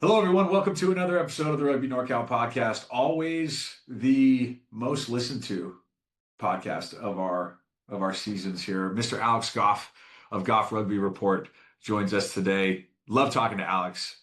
Hello, everyone. Welcome to another episode of the Rugby NorCal Podcast. Always the most listened to podcast of our seasons here. Mr. Alex Goff of Goff Rugby Report joins us today. Love talking to Alex.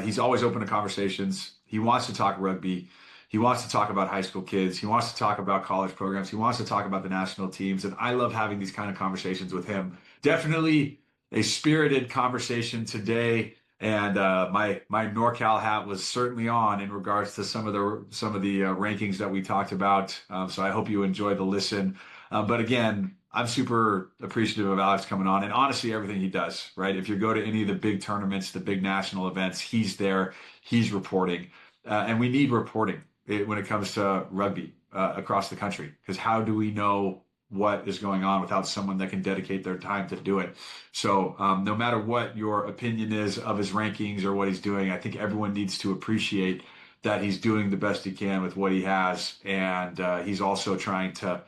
He's always open to conversations. He wants to talk rugby. He wants to talk about high school kids. He wants to talk about college programs. He wants to talk about the national teams. And I love having these kind of conversations with him. Definitely a spirited conversation today. And my NorCal hat was certainly on in regards to some of the rankings that we talked about. So I hope you enjoy the listen. But again, I'm super appreciative of Alex coming on, and honestly, everything he does. Right? If you go to any of the big tournaments, the big national events, he's there. He's reporting, and we need reporting when it comes to rugby across the country. Because how do we know what is going on without someone that can dedicate their time to do it? So no matter what your opinion is of his rankings or what he's doing, I think everyone needs to appreciate that he's doing the best he can with what he has. And he's also trying to,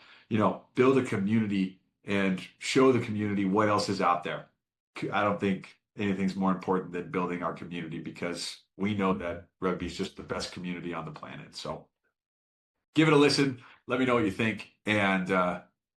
build a community and show the community what else is out there. I don't think anything's more important than building our community, because we know that rugby is just the best community on the planet. So give it a listen. Let me know what you think. And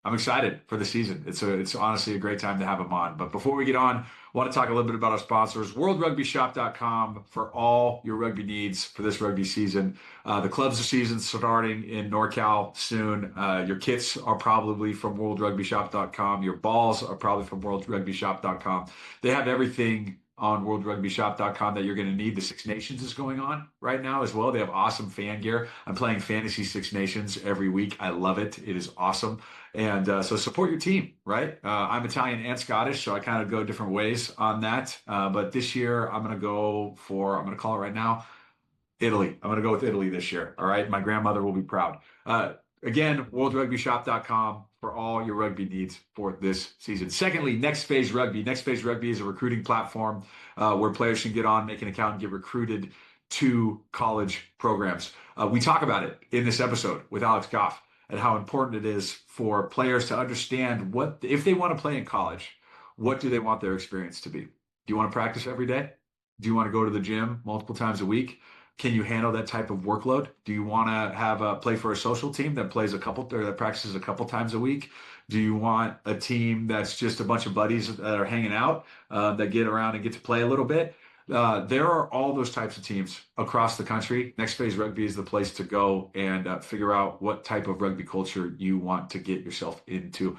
I'm excited for the season. It's honestly a great time to have him on. But before we get on, I want to talk a little bit about our sponsors, worldrugbyshop.com, for all your rugby needs for this rugby season. The clubs are season starting in NorCal soon. Your kits are probably from worldrugbyshop.com. Your balls are probably from worldrugbyshop.com. They have everything on worldrugbyshop.com that you're going to need. The Six Nations is going on right now as well. They have awesome fan gear. I'm playing Fantasy Six Nations every week. I love it. It is awesome. And so support your team, right? I'm Italian and Scottish, so I kind of go different ways on that. But this year, I'm going to call it right now, Italy. I'm going to go with Italy this year. All right. My grandmother will be proud. Again, worldrugbyshop.com for all your rugby needs for this season. Secondly, Next Phase Rugby. Next Phase Rugby is a recruiting platform where players can get on, make an account, and get recruited to college programs. We talk about it in this episode with Alex Goff, and how important it is for players to understand if they want to play in college, what do they want their experience to be? Do you want to practice every day? Do you want to go to the gym multiple times a week? Can you handle that type of workload? Do you want to play for a social team that practices a couple times a week? Do you want a team that's just a bunch of buddies that are hanging out, that get around and get to play a little bit? There are all those types of teams across the country. Next Phase Rugby is the place to go and figure out what type of rugby culture you want to get yourself into.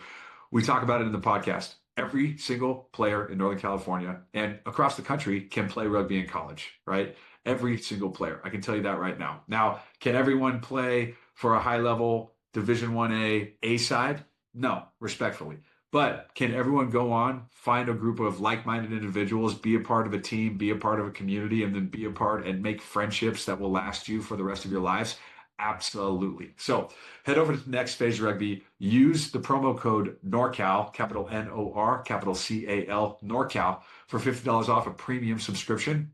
We talk about it in the podcast. Every single player in Northern California and across the country can play rugby in college, right? Every single player. I can tell you that right now. Now, can everyone play for a high-level Division 1A A side? No, respectfully. But can everyone go on, find a group of like-minded individuals, be a part of a team, be a part of a community, and then be a part and make friendships that will last you for the rest of your lives? Absolutely. So head over to Next Phase Rugby, use the promo code NorCal, capital N-O-R, capital C-A-L, NorCal, for $50 off a premium subscription.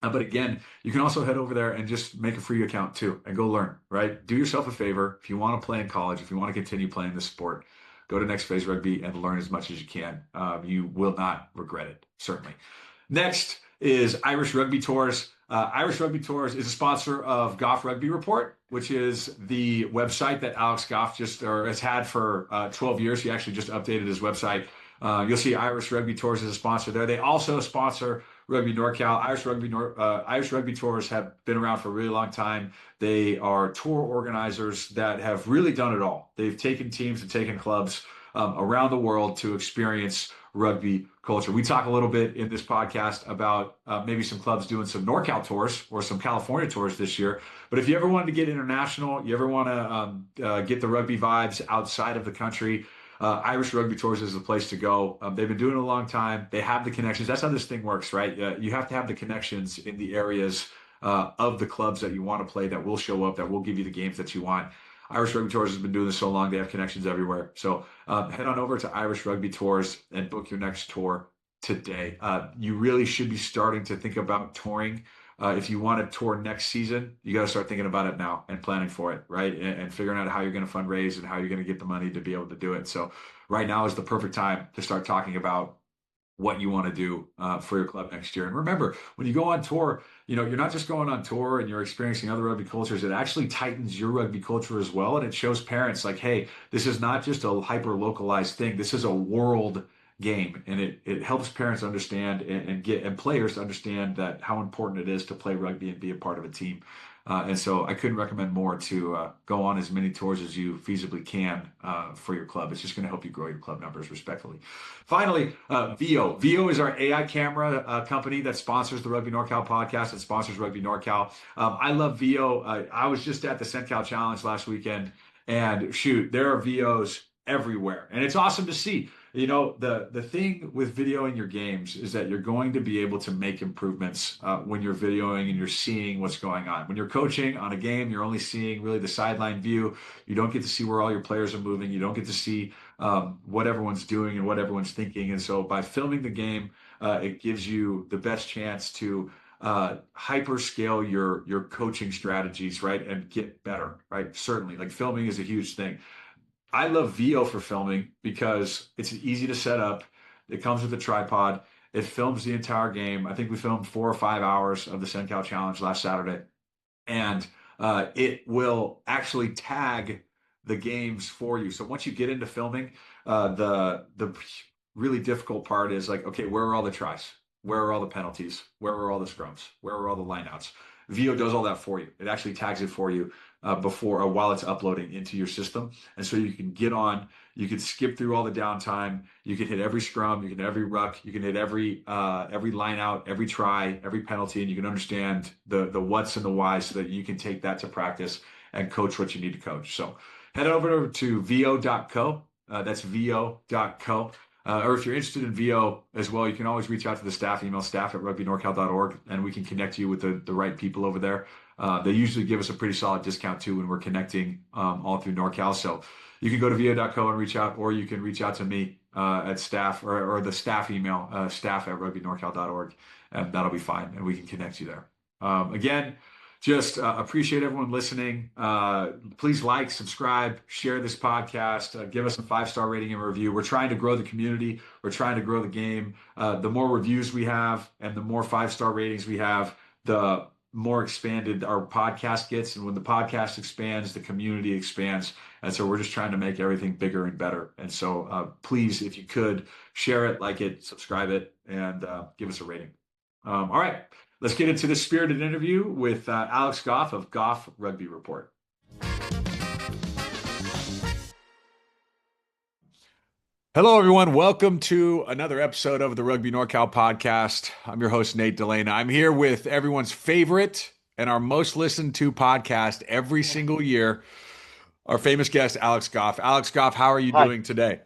But again, you can also head over there and just make a free account too and go learn, right? Do yourself a favor. If you want to play in college, if you want to continue playing the sport, go to Next Phase Rugby and learn as much as you can. You will not regret it, certainly. Next is Irish Rugby Tours. Irish Rugby Tours is a sponsor of Goff Rugby Report, which is the website that Alex Goff has had for 12 years. He actually just updated his website. You'll see Irish Rugby Tours as a sponsor there. They also sponsor Rugby NorCal. Irish Rugby Tours have been around for a really long time. They are tour organizers that have really done it all. They've taken teams and taken clubs around the world to experience rugby culture. We talk a little bit in this podcast about maybe some clubs doing some NorCal tours or some California tours this year. But if you ever wanted to get international, you ever want to get the rugby vibes outside of the country, Irish Rugby Tours is the place to go. They've been doing it a long time. They have the connections. That's how this thing works, right? You have to have the connections in the areas of the clubs that you want to play that will show up, that will give you the games that you want. Irish Rugby Tours has been doing this so long, they have connections everywhere. So head on over to Irish Rugby Tours and book your next tour today. You really should be starting to think about touring. If you want to tour next season, you got to start thinking about it now and planning for it, right? And figuring out how you're going to fundraise and how you're going to get the money to be able to do it. So right now is the perfect time to start talking about what you want to do for your club next year. And remember, when you go on tour, you're not just going on tour and you're experiencing other rugby cultures. It actually tightens your rugby culture as well. And it shows parents like, hey, this is not just a hyper localized thing. This is a world game. And it helps parents understand and players to understand that how important it is to play rugby and be a part of a team. And so I couldn't recommend more to go on as many tours as you feasibly can for your club. It's just going to help you grow your club numbers respectfully. Finally, VO. VO is our AI camera company that sponsors the Rugby NorCal podcast and sponsors Rugby NorCal. I love VO. I was just at the CenCal Challenge last weekend, and shoot, there are VOs everywhere. And it's awesome to see. The thing with videoing your games is that you're going to be able to make improvements when you're videoing and you're seeing what's going on. When you're coaching on a game, you're only seeing really the sideline view. You don't get to see where all your players are moving. You don't get to see what everyone's doing and what everyone's thinking. And so by filming the game, it gives you the best chance to hyper scale your coaching strategies, right? And get better, right? Certainly, like filming is a huge thing. I love VO for filming because it's easy to set up. It comes with a tripod. It films the entire game. I think we filmed 4 or 5 hours of the CenCal Challenge last Saturday. And it will actually tag the games for you. So once you get into filming, the really difficult part is like, okay, where are all the tries? Where are all the penalties? Where are all the scrums? Where are all the lineouts? VO does all that for you. It actually tags it for you before or while it's uploading into your system. And so you can get on, you can skip through all the downtime. You can hit every scrum, you can hit every ruck, you can hit every line out, every try, every penalty, and you can understand the what's and the whys so that you can take that to practice and coach what you need to coach. So head over to vo.co. That's vo.co. Or if you're interested in VO as well, you can always reach out to the staff, email staff@rugbynorcal.org, and we can connect you with the right people over there. They usually give us a pretty solid discount too when we're connecting all through NorCal. So you can go to vo.co and reach out, or you can reach out to me at staff or the staff email, staff@rugbynorcal.org, and that'll be fine, and we can connect you there. Again, just appreciate everyone listening. Please like, subscribe, share this podcast, give us a 5-star rating and review. We're trying to grow the community. We're trying to grow the game. The more reviews we have and the more 5-star ratings we have, the more expanded our podcast gets. And when the podcast expands, the community expands. And so we're just trying to make everything bigger and better. And so please, if you could, share it, like it, subscribe it, and give us a rating. All right. Let's get into the spirited interview with Alex Goff of Goff Rugby Report. Hello, everyone. Welcome to another episode of the Rugby NorCal Podcast. I'm your host, Nate Dalena. I'm here with everyone's favorite and our most listened to podcast every single year, our famous guest, Alex Goff. Alex Goff, how are you doing today?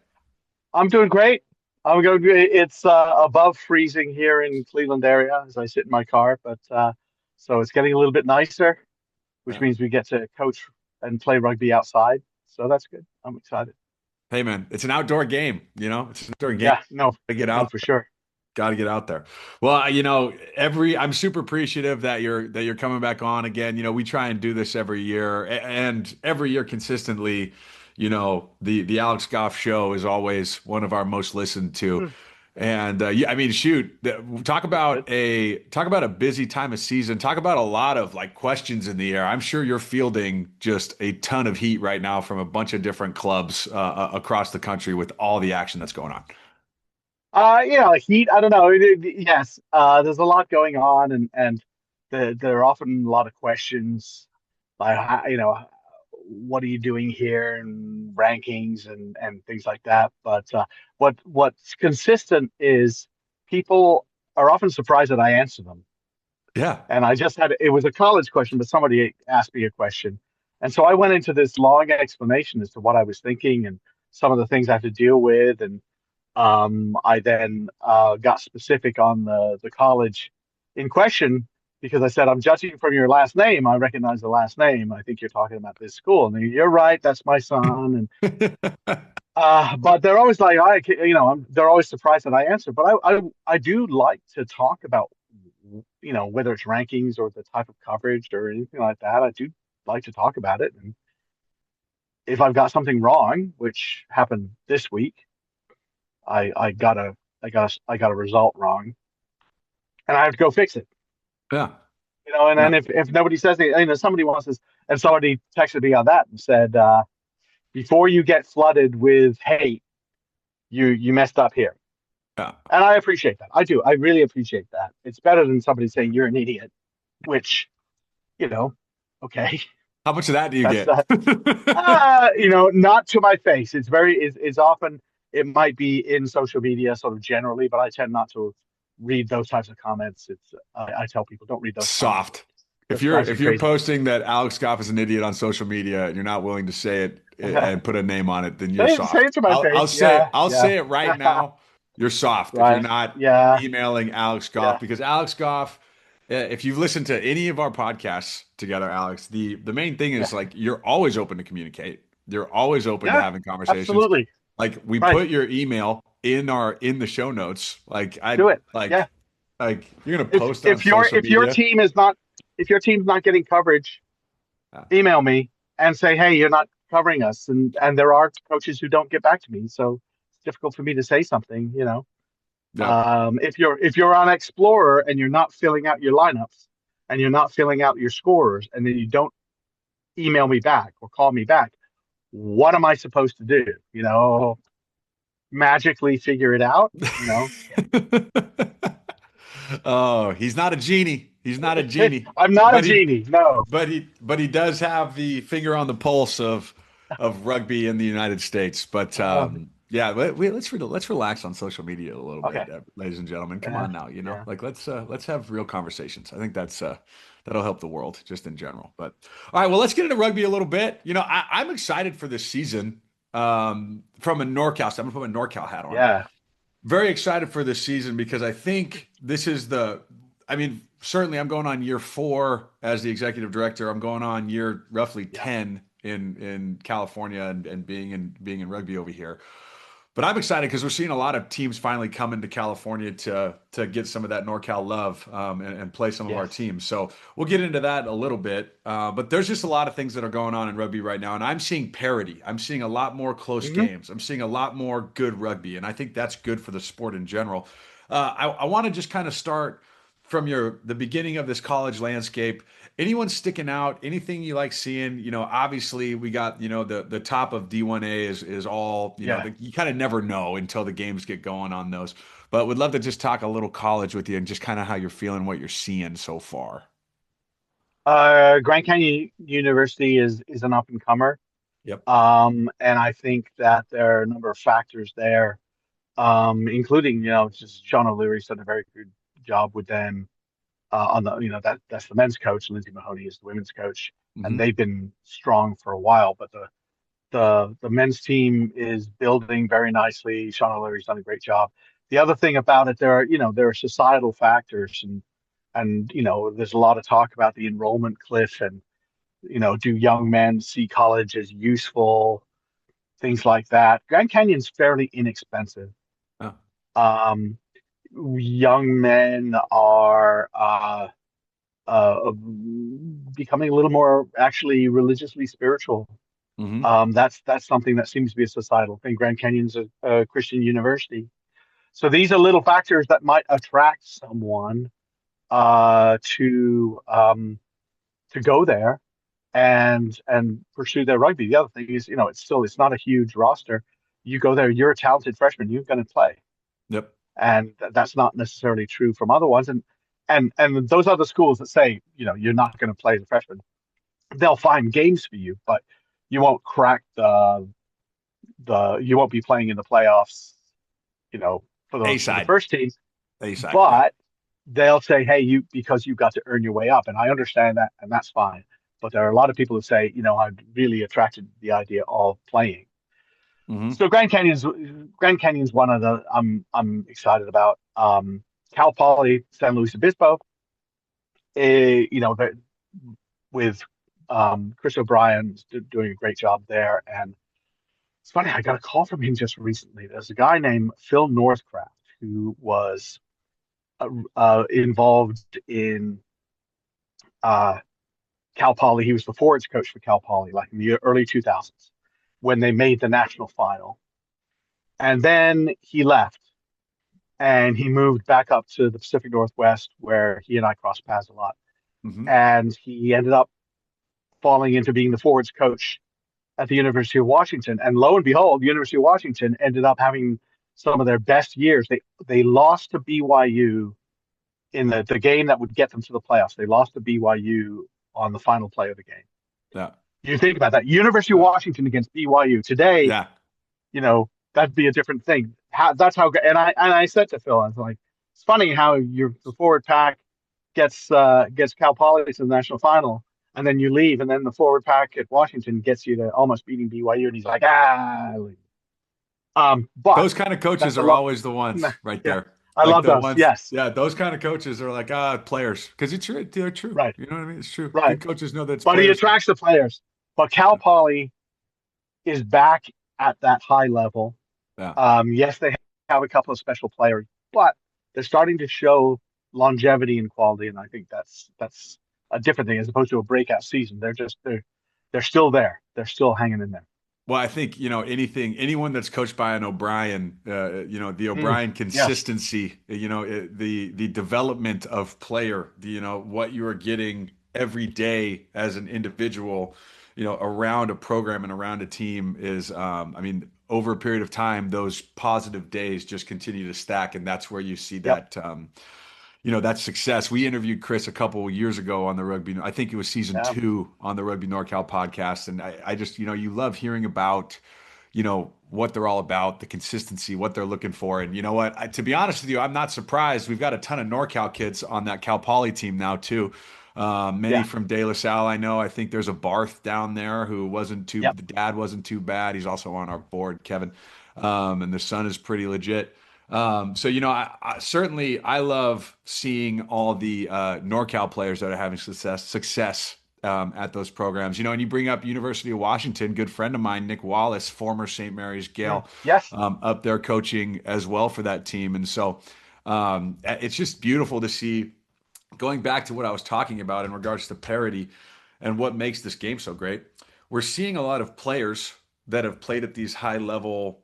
I'm doing great. I'm going great. It's above freezing here in Cleveland area as I sit in my car, but so it's getting a little bit nicer, which means we get to coach and play rugby outside. So that's good. I'm excited. Hey, man, it's an outdoor game. It's an outdoor game. Yeah, no, To get no, out. for sure. Got to get out there. Well, I'm super appreciative that you're coming back on again. We try and do this every year, and every year consistently. The Alex Goff show is always one of our most listened to. And shoot, talk about a busy time of season. Talk about a lot of like questions in the air. I'm sure you're fielding just a ton of heat right now from a bunch of different clubs across the country with all the action that's going on. Heat. I don't know. Yes, there's a lot going on, and there are often a lot of questions, like what are you doing here, and rankings and things like that. But what's consistent is people are often surprised that I answer them. Yeah. And it was a college question, but somebody asked me a question, and so I went into this long explanation as to what I was thinking and some of the things I have to deal with, and I then got specific on the college in question because I said, I'm judging from your last name. I recognize the last name. I think you're talking about this school. And you're right. That's my son. And but they're always like, they're always surprised that I answer. But I do like to talk about, whether it's rankings or the type of coverage or anything like that. I do like to talk about it. And if I've got something wrong, which happened this week, I got I got a result wrong, and I have to go fix it. Yeah. And Yeah. then if nobody says anything, somebody wants this, and somebody texted me on that and said, before you get flooded with hate, you messed up here. Yeah. And I appreciate that. I do. I really appreciate that. It's better than somebody saying you're an idiot, which, you know, okay, How much of that do you that's get? that. Not to my face. It's often, it might be in social media sort of generally, but I tend not to read those types of comments. I tell people don't read those comments. Soft. Just drives me If you're crazy. posting that Alex Goff is an idiot on social media and you're not willing to say it and put a name on it, then you're Say soft. it to my face. I'll Yeah. say it right now. You're soft if you're Right. not Yeah. emailing Alex Goff Yeah. because Alex Goff, if you've listened to any of our podcasts together, Alex, the main thing Yeah. is like you're always open to communicate. You're always open to Yeah. having conversations. Absolutely. Like we Right. put your email in the show notes. Like Do it. like Yeah. like you're gonna If post on social if your media. team is not if your team's not getting coverage, Yeah. email me and say, hey, you're not covering us. And there are coaches who don't get back to me, so it's difficult for me to say something. Yeah. If you're on Explorer and you're not filling out your lineups and you're not filling out your scores, and then you don't email me back or call me back, what am I supposed to do? Magically figure it out? Oh, he's not a genie. He's not a genie. I'm not a But he genie. No. but he does have the finger on the pulse of rugby in the United States. But yeah, let's relax on social media a little Okay. bit, ladies and gentlemen. Come Yeah. on now, Yeah. like let's have real conversations. I think that'll help the world just in general. But all right, well, let's get into rugby a little bit. I'm excited for this season from a NorCal. So I'm gonna put my NorCal hat on. Yeah. Very excited for this season because I think this is I mean, certainly I'm going on year 4 as the executive director. I'm going on year roughly 10 in California and being in rugby over here. But I'm excited because we're seeing a lot of teams finally come into California to get some of that NorCal love and play some of our teams. So we'll get into that a little bit. But there's just a lot of things that are going on in rugby right now, and I'm seeing parity. I'm seeing a lot more close games. I'm seeing a lot more good rugby, and I think that's good for the sport in general. I want to just kind of start from the beginning of this college landscape. Anyone sticking out? Anything you like seeing? Obviously we got the top of D1A is all you kind of never know until the games get going on those. But would love to just talk a little college with you and just kind of how you're feeling, what you're seeing so far. Grand Canyon University is an up and comer. Yep. And I think that there are a number of factors there, including just Sean O'Leary's done a very good job with them. On the that's the men's coach. Lindsay Mahoney is the women's coach, and they've been strong for a while. But the men's team is building very nicely. Sean O'Leary's done a great job. The other thing about it, there are societal factors, and there's a lot of talk about the enrollment cliff, and do young men see college as useful, things like that. Grand Canyon's fairly inexpensive. Oh. Young men are becoming a little more actually religiously spiritual. That's something that seems to be a societal thing. Grand Canyon's a Christian university, so these are little factors that might attract someone to go there and pursue their rugby. The other thing is, it's not a huge roster. You go there, you're a talented freshman, you're going to play. Yep. And that's not necessarily true from other ones. And those other schools that say, you're not going to play as a freshman, they'll find games for you, but you won't crack you won't be playing in the playoffs, for the first team. A-side, but they'll say, hey, because you've got to earn your way up. And I understand that, and that's fine. But there are a lot of people who say, I'm really attracted to the idea of playing. So Grand Canyon's one of the I'm excited about. Cal Poly San Luis Obispo, with Chris O'Brien doing a great job there. And it's funny, I got a call from him just recently. There's a guy named Phil Northcraft who was involved in Cal Poly. He was the forwards coach for Cal Poly, like in the early 2000s, when they made the national final. And then he left. and he moved back up to the Pacific Northwest where he and I crossed paths a lot. Hmm. And he ended up falling into being the forwards coach at the University of Washington. And lo and behold, the University of Washington ended up having some of their best years. They lost to BYU in the game that would get them to the playoffs. They lost to BYU on the final play of the game. Yeah. You think about that. University of Yeah. Washington against BYU. Today, Yeah. that'd be a different thing. That's how. And I said to Phil, I was like, it's funny how the forward pack gets Cal Poly to the national final, and then you leave, and then the forward pack at Washington gets you to almost beating BYU, and he's like, but Those kind of coaches that's a are lot. always the ones right Yeah, there. I Like love the those. ones, Yes, yeah, those kind of coaches are like, players. Because it's true, they're true. right, You know what I mean? It's true. right. Good coaches know that it's But he players. attracts the players. But Cal Poly is back at that high level. Yeah. Yes, they have a couple of special players, but they're starting to show longevity and quality, and I think that's a different thing as opposed to a breakout season. They're still there. They're still hanging in there. Well, I think, anyone that's coached by an O'Brien, the O'Brien Yes. consistency, the development of player, what you are getting every day as an individual, around a program and around a team is, I mean, over a period of time, those positive days just continue to stack, and that's where you see Yep. that success. We interviewed Chris a couple of years ago on the Rugby, I think it was season Yeah. 2 on the Rugby NorCal podcast. And I just, you love hearing about, what they're all about, the consistency, what they're looking for. And you know what? To be honest with you, I'm not surprised. We've got a ton of NorCal kids on that Cal Poly team now too. Many Yeah. from De La Salle, I know. I think there's a Barth down there who Yep. the dad wasn't too bad. He's also on our board, Kevin. And the son is pretty legit. So I certainly I love seeing all the NorCal players that are having success at those programs. And you bring up University of Washington, good friend of mine, Nick Wallace, former St. Mary's Gale, Yes. up there coaching as well for that team. And so it's just beautiful to see. Going back to what I was talking about in regards to parity and what makes this game so great, we're seeing a lot of players that have played at these high level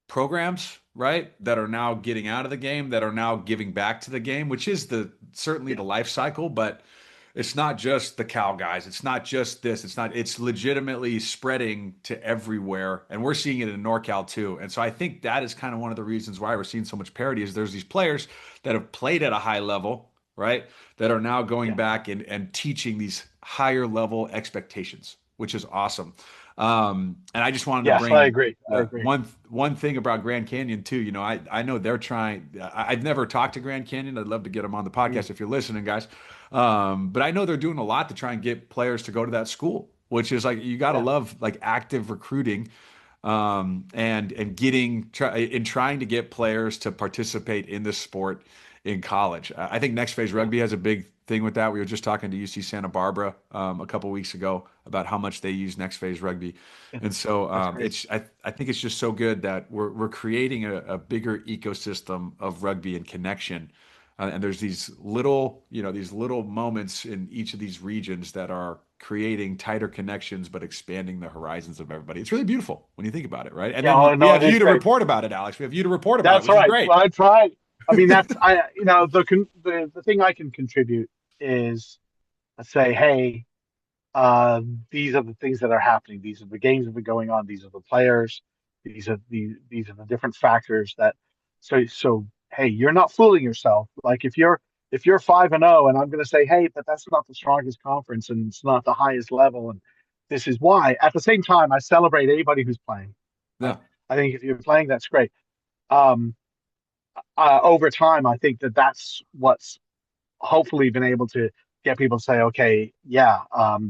programs, right? That are now getting out of the game, that are now giving back to the game, which is certainly Yeah. the life cycle, but it's not just the Cal guys. It's not just this. It's legitimately spreading to everywhere. And we're seeing it in NorCal too. And so I think that is kind of one of the reasons why we're seeing so much parity is there's these players that have played at a high level, right? That are now going Yeah. back and teaching these higher level expectations, which is awesome. And I just wanted to Yes, I bring agree. I agree. one thing about Grand Canyon too. I know they're trying. I've never talked to Grand Canyon. I'd love to get them on the Mm. podcast if you're listening, guys. But I know they're doing a lot to try and get players to go to that school, which is like you got to Yeah. love like active recruiting, and trying to get players to participate in this sport in college. I think Next Phase Yeah. Rugby has a big thing with that. We were just talking to UC Santa Barbara a couple weeks ago about how much they use Next Phase Rugby, Yeah. and so That's great. I think it's just so good that we're creating a bigger ecosystem of rugby and connection. And there's these little moments in each of these regions that are creating tighter connections, but expanding the horizons of everybody. It's really beautiful when you think about it, right? And Yeah. then Oh, we no, it have you is to great. report about it, Alex. We have you to report about it, That's which is right. great. Well, I tried. I mean, the thing I can contribute is say, hey, these are the things that are happening. These are the games that have been going on. These are the players. These are the different factors that. So hey, you're not fooling yourself. Like if you're 5-0, and I'm going to say, hey, but that's not the strongest conference, and it's not the highest level, and this is why. At the same time, I celebrate anybody who's playing. Right? Yeah. I think if you're playing, that's great. Um, Over time, I think that's what's hopefully been able to get people to say, okay, yeah,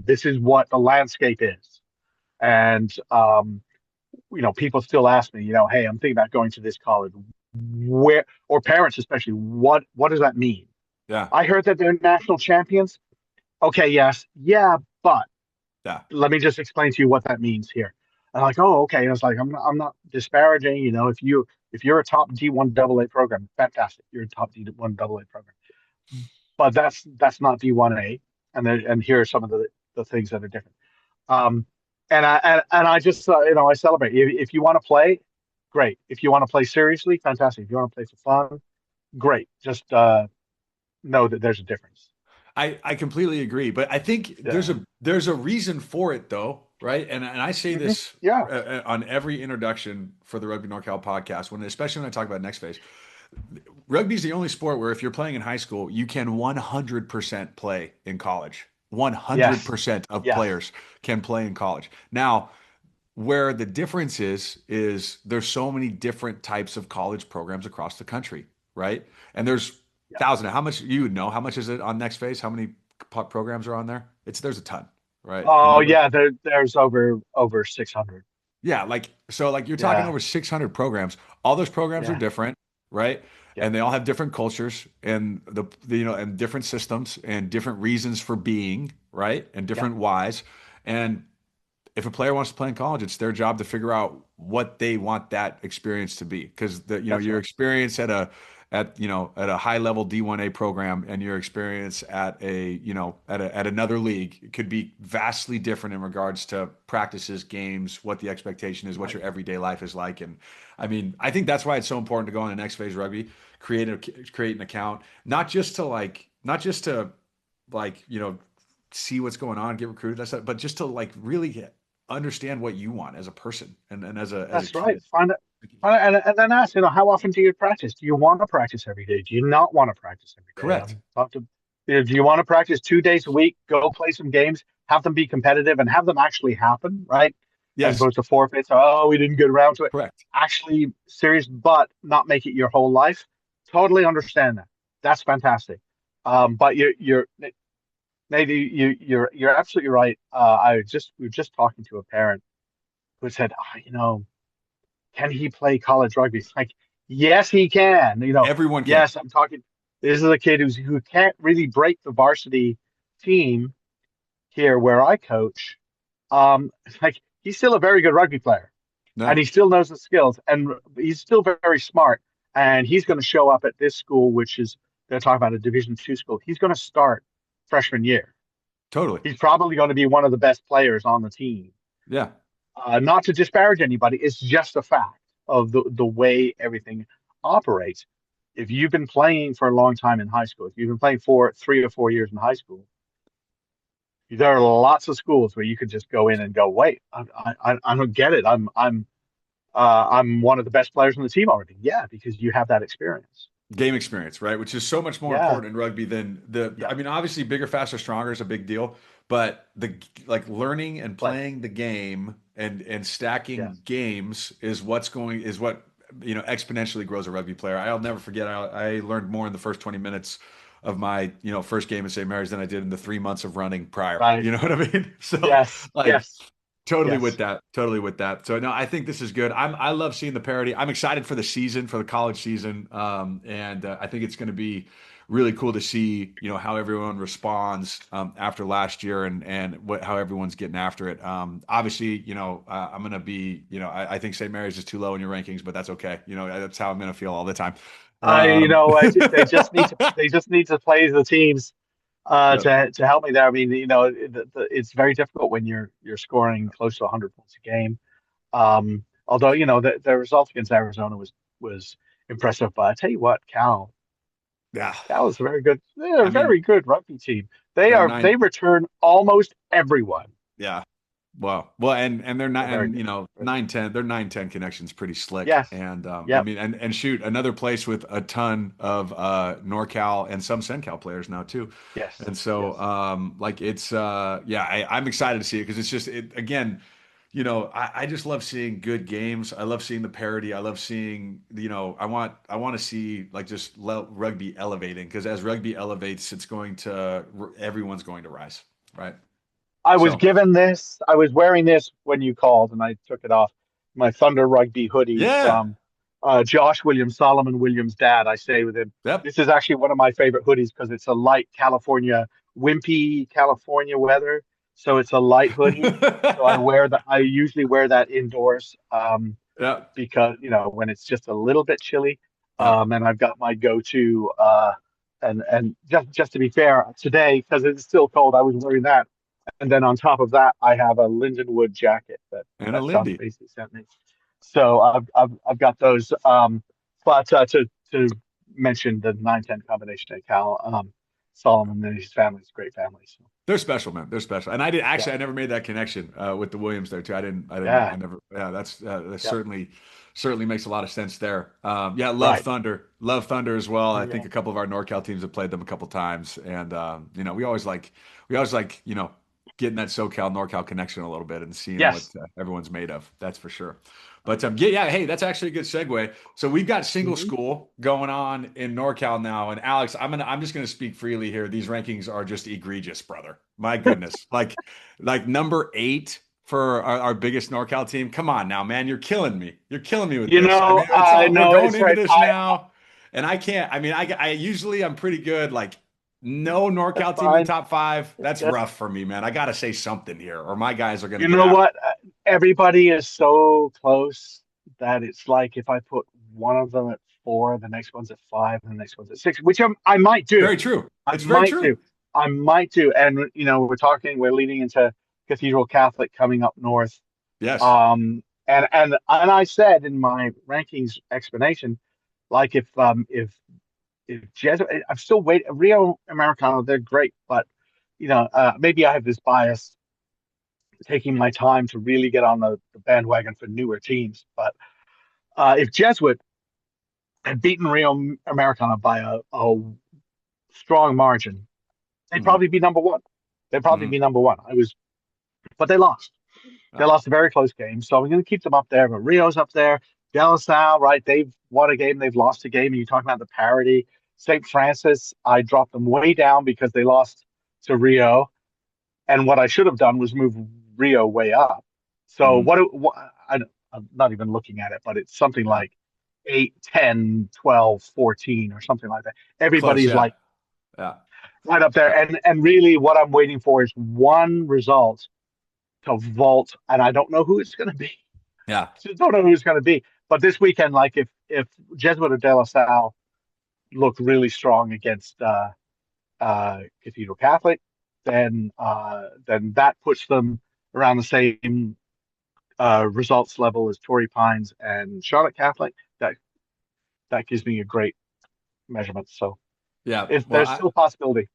this is what the landscape is. And, people still ask me, hey, I'm thinking about going to this college. Where, or parents especially, what does that mean? Yeah. I heard that they're national champions. Okay, yes, yeah, but Yeah. let me just explain to you what that means here. I'm like, oh, okay. And it's like I'm not disparaging. If you're a top D1 AA program, fantastic. You're a top D1 AA program, but that's not D1A. And here are some of the things that are different. Um, and I just I celebrate. If you want to play, great. If you want to play seriously, fantastic. If you want to play for fun, great. Just know that there's a difference. I completely agree, but I think Yeah. there's a reason for it though, right? And I say this Yeah. on every introduction for the Rugby NorCal podcast, especially when I talk about next phase. Rugby is the only sport where if you're playing in high school, you can 100% play in college. Yes. 100% of Yes. players can play in college. Now, where the difference is there's so many different types of college programs across the country, right? And there's Yeah. thousands. How much you would know? How much is it on Next Phase? How many programs are on there? There's a ton, right? And Oh you yeah, there's over 600. yeah, like you're talking Yeah. over 600 programs. All those programs are Yeah. different, right? Yep. And they all have different cultures and and different systems and different reasons for being, right? And Yep. different whys. And if a player wants to play in college, it's their job to figure out what they want that experience to be. Because That's your right. experience at a high level D1A program and your experience at at another league could be vastly different in regards to practices, games, what the expectation is, what Right. your everyday life is like. And I mean, I think that's why it's so important to go on the next phase rugby, create an account, not just to see what's going on, get recruited, that's but just to like really understand what you want as a person and as a That's right. kid. And then ask, how often do you practice? Do you want to practice every day? Do you not want to practice every day? Correct. Talk to, do you want to practice 2 days a week? Go play some games, have them be competitive, and have them actually happen, right? As Yes. opposed to forfeits. Oh, we didn't get around to it. Correct. Actually, serious, but not make it your whole life. Totally understand that. That's fantastic. But you're maybe you're absolutely right. We were just talking to a parent who said, can he play college rugby? It's like, yes, he can. Everyone can. Yes, I'm talking. This is a kid who can't really break the varsity team here where I coach. It's like he's still a very good rugby player, and No, he still knows the skills, and he's still very smart. And he's going to show up at this school, which is they're talking about a Division 2 school. He's going to start freshman year. totally. He's probably going to be one of the best players on the team. Yeah. Not to disparage anybody, it's just a fact of the way everything operates. If you've been playing for a long time in high school, if you've been playing for 3 or 4 years in high school, there are lots of schools where you could just go in and go, wait, I don't get it. I'm one of the best players on the team already. Yeah, because you have that experience. Game experience, right? Which is so much more Yeah, important in rugby than yeah, I mean, obviously bigger, faster, stronger is a big deal, but the like learning and play. playing the game and stacking Yes. games is what exponentially grows a rugby player. I'll never forget. I learned more in the first 20 minutes of my first game at St. Mary's than I did in the 3 months of running prior. Right. You know what I mean? So Yes. like Yes. totally with Yes. that. Totally with that. So no, I think this is good. I love seeing the parody. I'm excited for the season, for the college season, and I think it's going to be really cool to see how everyone responds after last year and how everyone's getting after it. Obviously, I'm going to be I think St. Mary's is too low in your rankings, but that's okay. That's how I'm going to feel all the time. Um, They just need to play the teams yeah, to help me there. I mean, it's very difficult when you're scoring close to 100 points a game. Although the result against Arizona was impressive. But I tell you what, yeah. Cal is a very good. They're a I mean, very good rugby team. they're They nine. return almost everyone. Yeah. Well, and they're not, They're very and good. Very good. 910, their 910 connection's pretty slick. Yes. And I Yep. mean, and shoot, another place with a ton of NorCal and some CenCal players now too. Yes. And so, Yes. like it's yeah, I'm excited to see it because it's just it again. I just love seeing good games. I love seeing the parity. I love seeing, I want to see like just rugby elevating because as rugby elevates, everyone's going to rise, right? So, I was wearing this when you called and I took it off. My Thunder Rugby hoodie yeah, from Josh Williams, Solomon Williams' dad. I stay with him. yep. This is actually one of my favorite hoodies because it's a light California, wimpy California weather. So it's a light hoodie. So I usually wear that indoors Yeah. because, when it's just a little bit chilly. Yeah. And I've got my go-to, and just to be fair, today, because it's still cold, I was wearing that and then on top of that, I have a Lindenwood jacket And a that Sean Lindy. Spacey sent me. So I've got those. But to mentioned the 9-10 combination at Cal. Solomon and his family is a great family. So They're special, man. They're special. And I did yeah, actually, I never made that connection with the Williams there too. I yeah, never, yeah, that yeah, certainly makes a lot of sense there. Yeah, right. Love Thunder as well. I think Yeah. a couple of our NorCal teams have played them a couple times. And, we always like, getting that SoCal NorCal connection a little bit and seeing what Yes. everyone's made of. That's for sure. But yeah, hey, that's actually a good segue. So we've got single Mhm. school going on in NorCal now, and Alex, I'm just gonna speak freely here. These rankings are just egregious, brother. My goodness, like number 8 for our biggest NorCal team. Come on now, man, you're killing me. You're killing me with You this. I know, mean, I we're know going it's into right. this now, and I can't. I mean, I usually I'm pretty good. Like no That's NorCal team in the fine. top 5. That's That's rough for me, man. I got to say something here, or my guys are gonna You get know after. what? Everybody is so close that it's like if I put one of them at 4, the next one's at 5, and the next one's at 6, which I might do. Very true. I It's very might true. do. I might do. And we're leading into Cathedral Catholic coming up north. Yes. And I said in my rankings explanation, like if Jesuit, I'm still waiting. Rio Americano, they're great, but maybe I have this bias taking my time to really get on the bandwagon for newer teams. But if Jesuit had beaten Rio Americana by a strong margin, they'd Hmm. probably be number one. They'd probably Hmm. be number one. But they lost. They Ah, lost a very close game, so I'm going to keep them up there. But Rio's up there. De La Salle, right? They've won a game. They've lost a game. And you talk about the parity. St. Francis, I dropped them way down because they lost to Rio. And what I should have done was move Rio way up. So mhm. I'm not even looking at it, but it's something Yeah. like 8, 10, 12, 14, or something like that. Close. Everybody's Yeah. like Yeah. right up there. Yeah. And really what I'm waiting for is one result to vault, and I don't know who it's going to be. Yeah. Just don't know who it's going to be. But this weekend, like if Jesuit or De La Salle look really strong against Cathedral Catholic, then that puts them around the same results level as Torrey Pines and Charlotte Catholic. That gives me a great measurement. So Yeah. if Well, there's still a possibility.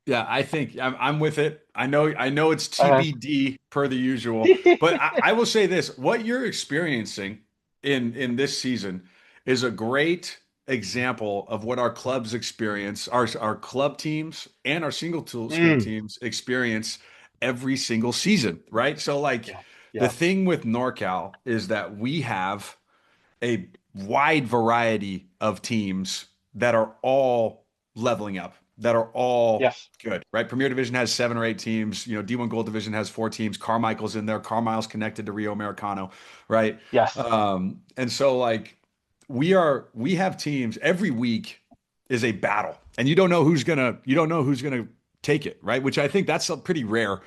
yeah, I think I'm with it. I know it's Uh, TBD per the usual, but I will say this: what you're experiencing in this season is a great example of what our clubs experience, our club teams and our single tool school mm, teams experience every single season, right? So like yeah, the yeah, thing with NorCal is that we have a wide variety of teams that are all leveling up, that are all yes, good, right? Premier Division has 7 or 8 teams. D1 Gold Division has 4 teams. Carmichael's in there. Carmichael's connected to Rio Americano, right? yes. And so like we have teams every week is a battle, and you don't know who's gonna take it, right? Which I think that's pretty rare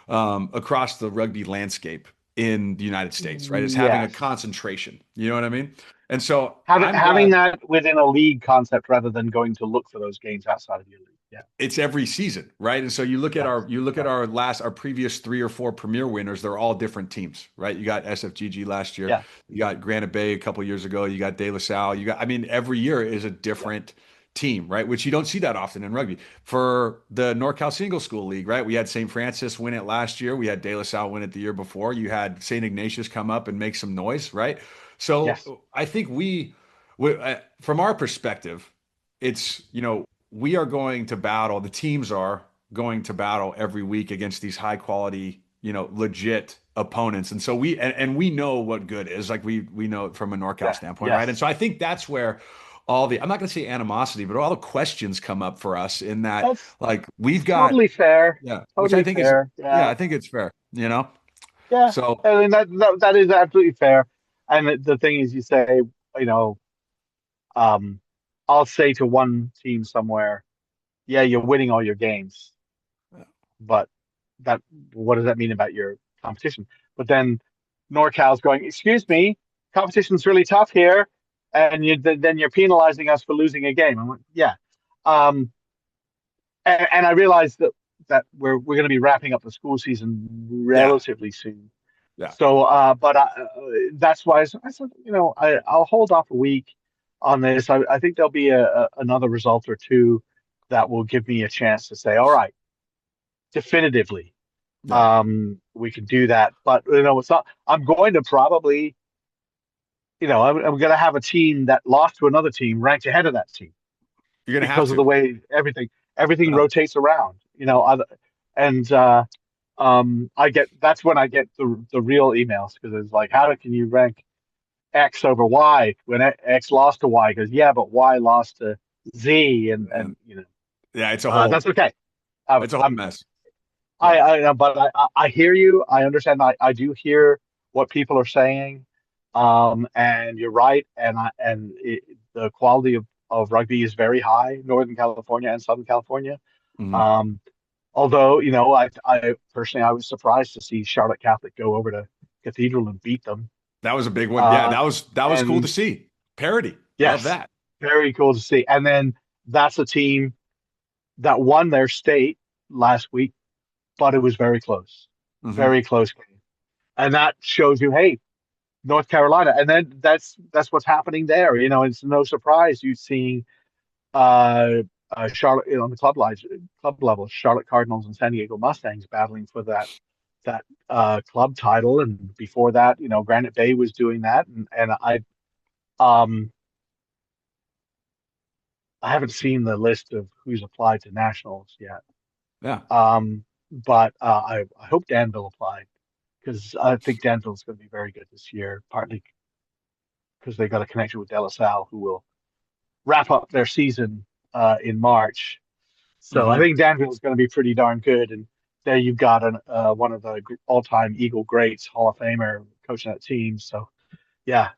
across the rugby landscape in the United States, right? It's having a Yes. concentration. You know what I mean? And so Having I'm having glad that within a league concept rather than going to look for those games outside of your league. Yeah. it's every season, right? And so Yes. you look at Right. our previous 3 or 4 premier winners, they're all different teams, right? You got SFGG last year, Yeah. you got Granite Bay a couple years ago, you got De La Salle, I mean, every year is a Yeah. different team, right? Which you don't see that often in rugby. For the NorCal Single School League, right? We had St. Francis win it last year. We had De La Salle win it the year before. You had St. Ignatius come up and make some noise, right? Yes. So I think from our perspective, it's, we are going to battle, the teams are going to battle every week against these high quality, legit opponents. And so and we know what good is. Like we know it from a NorCal Yeah. standpoint, right? And Yes. so I think that's where I'm not going to say animosity, but all the questions come up for us in that, That's like, we've got, totally fair. yeah, which I Totally think is, fair. yeah, Yeah. I think it's fair. Yeah. So, I mean that is absolutely fair. And the thing is, you say, you know, um, I'll say to one team somewhere, yeah, you're winning all your games, but that what does that mean about your competition? But then NorCal's going, excuse me, competition's really tough here, and then you're penalizing us for losing a game. I'm like, yeah, um, and I realize that we're going to be wrapping up the school season yeah, relatively soon. yeah, So, but that's why I said, I'll hold off a week. on this. I think there'll be another result or two that will give me a chance to say, all right, definitively, Yeah. we can do that. But it's not. I'm going to probably, I'm going to have a team that lost to another team ranked ahead of that team You're gonna have because of the to. way everything Uh, rotates around. And I get that's when I get the real emails because it's like, how can you rank X over Y when X lost to Y? Because yeah, but Y lost to Z, and yeah, that's okay. I'm, it's a whole I'm mess. Yeah. but I hear you. I understand. I do hear what people are saying, and you're right. The quality of rugby is very high, Northern California and Southern California. Mhm. Um, Although, I personally I was surprised to see Charlotte Catholic go over to Cathedral and beat them. That was a big one. Yeah, Uh, that was cool to and see. Parity. Love yes, that. very cool to see. And then that's a team that won their state last week, but it was Hmm. very close game. And that shows you, hey, North Carolina, and then that's what's happening there. It's no surprise you seeing uh, Charlotte on the club level, Charlotte Cardinals and San Diego Mustangs battling for that club title, and before that, Granite Bay was doing that, and um I haven't seen the list of who's applied to nationals yet, Yeah. but I hope Danville applied because I think Danville's going to be very good this year, partly because they got a connection with De La Salle, who will wrap up their season in March. So I Hmm. think Danville's going to be pretty darn good. And there you've got one of the all-time Eagle greats, Hall of Famer, coaching that team. So yeah,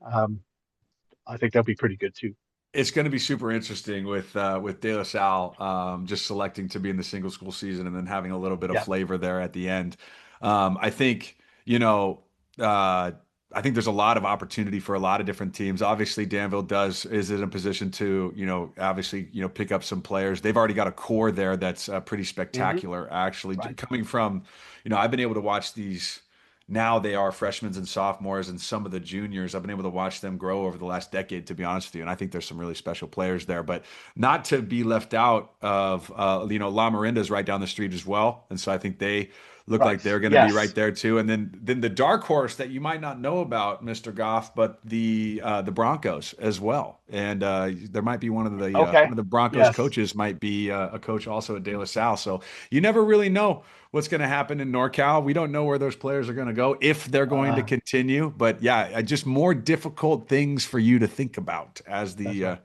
I think they'll be pretty good too. It's going to be super interesting with De La Salle just selecting to be in the single school season and then having a little bit of Yeah. flavor there at the end. I think you know uh, I think there's a lot of opportunity for a lot of different teams. Obviously, Danville is in a position to obviously pick up some players. They've already got a core there that's pretty Hmm. spectacular. Actually, Right. coming from I've been able to watch these. Now they are freshmen and sophomores and some of the juniors. I've been able to watch them grow over the last decade, to be honest with you. And I think there's some really special players there, but not to be left out of, La Miranda's right down the street as well. And so I think they look like Right. they're going to be right Yes. there too. And then the dark horse that you might not know about, Mr. Goff, but the Broncos as well. And there might be one Okay. of the Broncos Yes. coaches might be a coach also at De La Salle. So you never really know what's going to happen in NorCal. We don't know where those players are going to go if they're going to Uh, continue. But yeah, just more difficult things for you to think about that's right.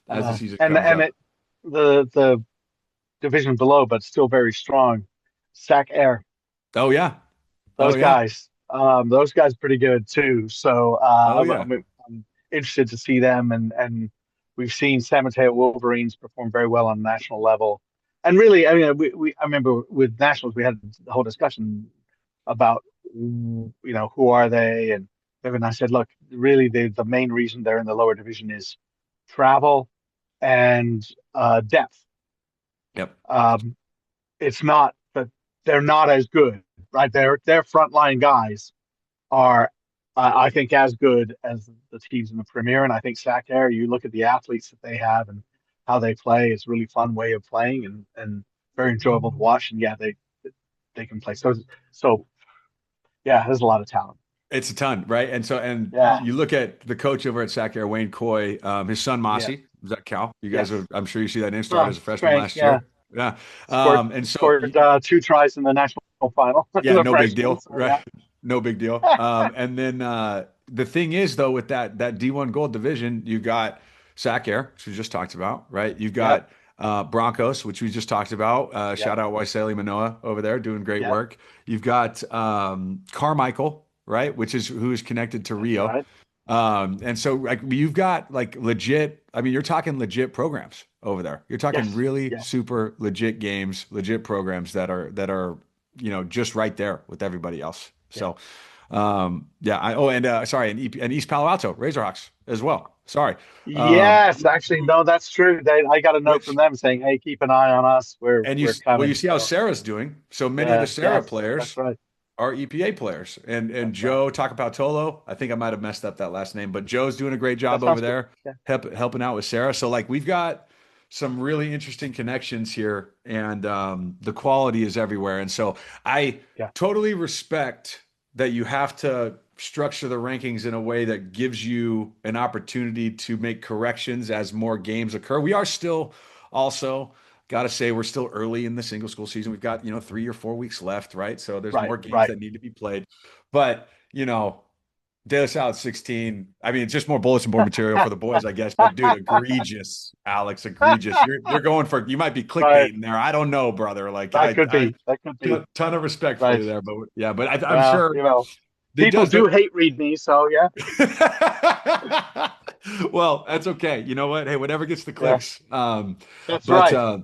as the season And comes and up. it the division below, but still very strong. Sac Air, Oh yeah, oh those yeah, guys, those guys pretty good too. So oh yeah. I'm interested to see them, and we've seen San Mateo Wolverines perform very well on national level. And really, I mean, I remember with nationals we had the whole discussion about who are they, and Evan and I said, look, really the main reason they're in the lower division is travel and depth. Yep. Um, it's not that they're not as good, right? Their frontline guys are, I think, as good as the teams in the Premier. And I think Sac Air, you look at the athletes that they have and how they play, it's a really fun way of playing and very enjoyable to watch. And yeah, they can play. So yeah, there's a lot of talent. It's a ton, right? And so, and Yeah. you look at the coach over at Sac Air, Wayne Coy, his son Yeah. Mossy, is that Cal? You guys Yes. are, I'm sure you see that name, started Well, as a freshman Frank, last yeah, year. Yeah. scored And so scored two tries in the national final as yeah, a no big freshman. deal, So right? yeah. No big deal. And then the thing is, though, with that D1 Gold division, you got Sac Air, which we just talked about, right? You've Yep. got Broncos, which we just talked about. Yep. Shout out Waiseli Manoa over there doing great Yep. work. You've got Carmichael, right? Which is who is connected to That's Rio. right. And so like you've got like legit, I mean, you're talking legit programs over there. You're talking Yes. really Yes. super legit games, legit programs that are just right there with everybody else. Yeah. So yeah, sorry, and East Palo Alto Razorhawks as well. Sorry. Yes, actually, no, that's true. I got a note from Which them saying, "Hey, keep an eye on us. We're and we're well, you coming." see how So Sarah's doing. So many of the yeah, Sarah yes, that's players right. our EPA players. And That's right. Joe Takapatolo, I think I might have messed up that last name, but Joe's doing a great That job over sounds good. there, Yeah. helping out with Sarah. So like we've got some really interesting connections here, and the quality is everywhere. And so I Yeah. totally respect that you have to structure the rankings in a way that gives you an opportunity to make corrections as more games occur. We are still also got to say we're still early in the single school season. We've got, 3 or 4 weeks left, right? So there's Right. more games Right. that need to be played. But, De La Salle at 16. I mean, it's just more bulletin board material for the boys, I guess. But dude, egregious, Alex, egregious. You're going for, you might be Right. clickbaiting there. I don't know, brother. Like That I could I be. That could be. ton of respect for Right. you there, but yeah, but I'm Well, sure it people does. do hate read me, so yeah. Well, that's okay. You know what? Hey, whatever gets the Yeah. clicks. That's But right. uh,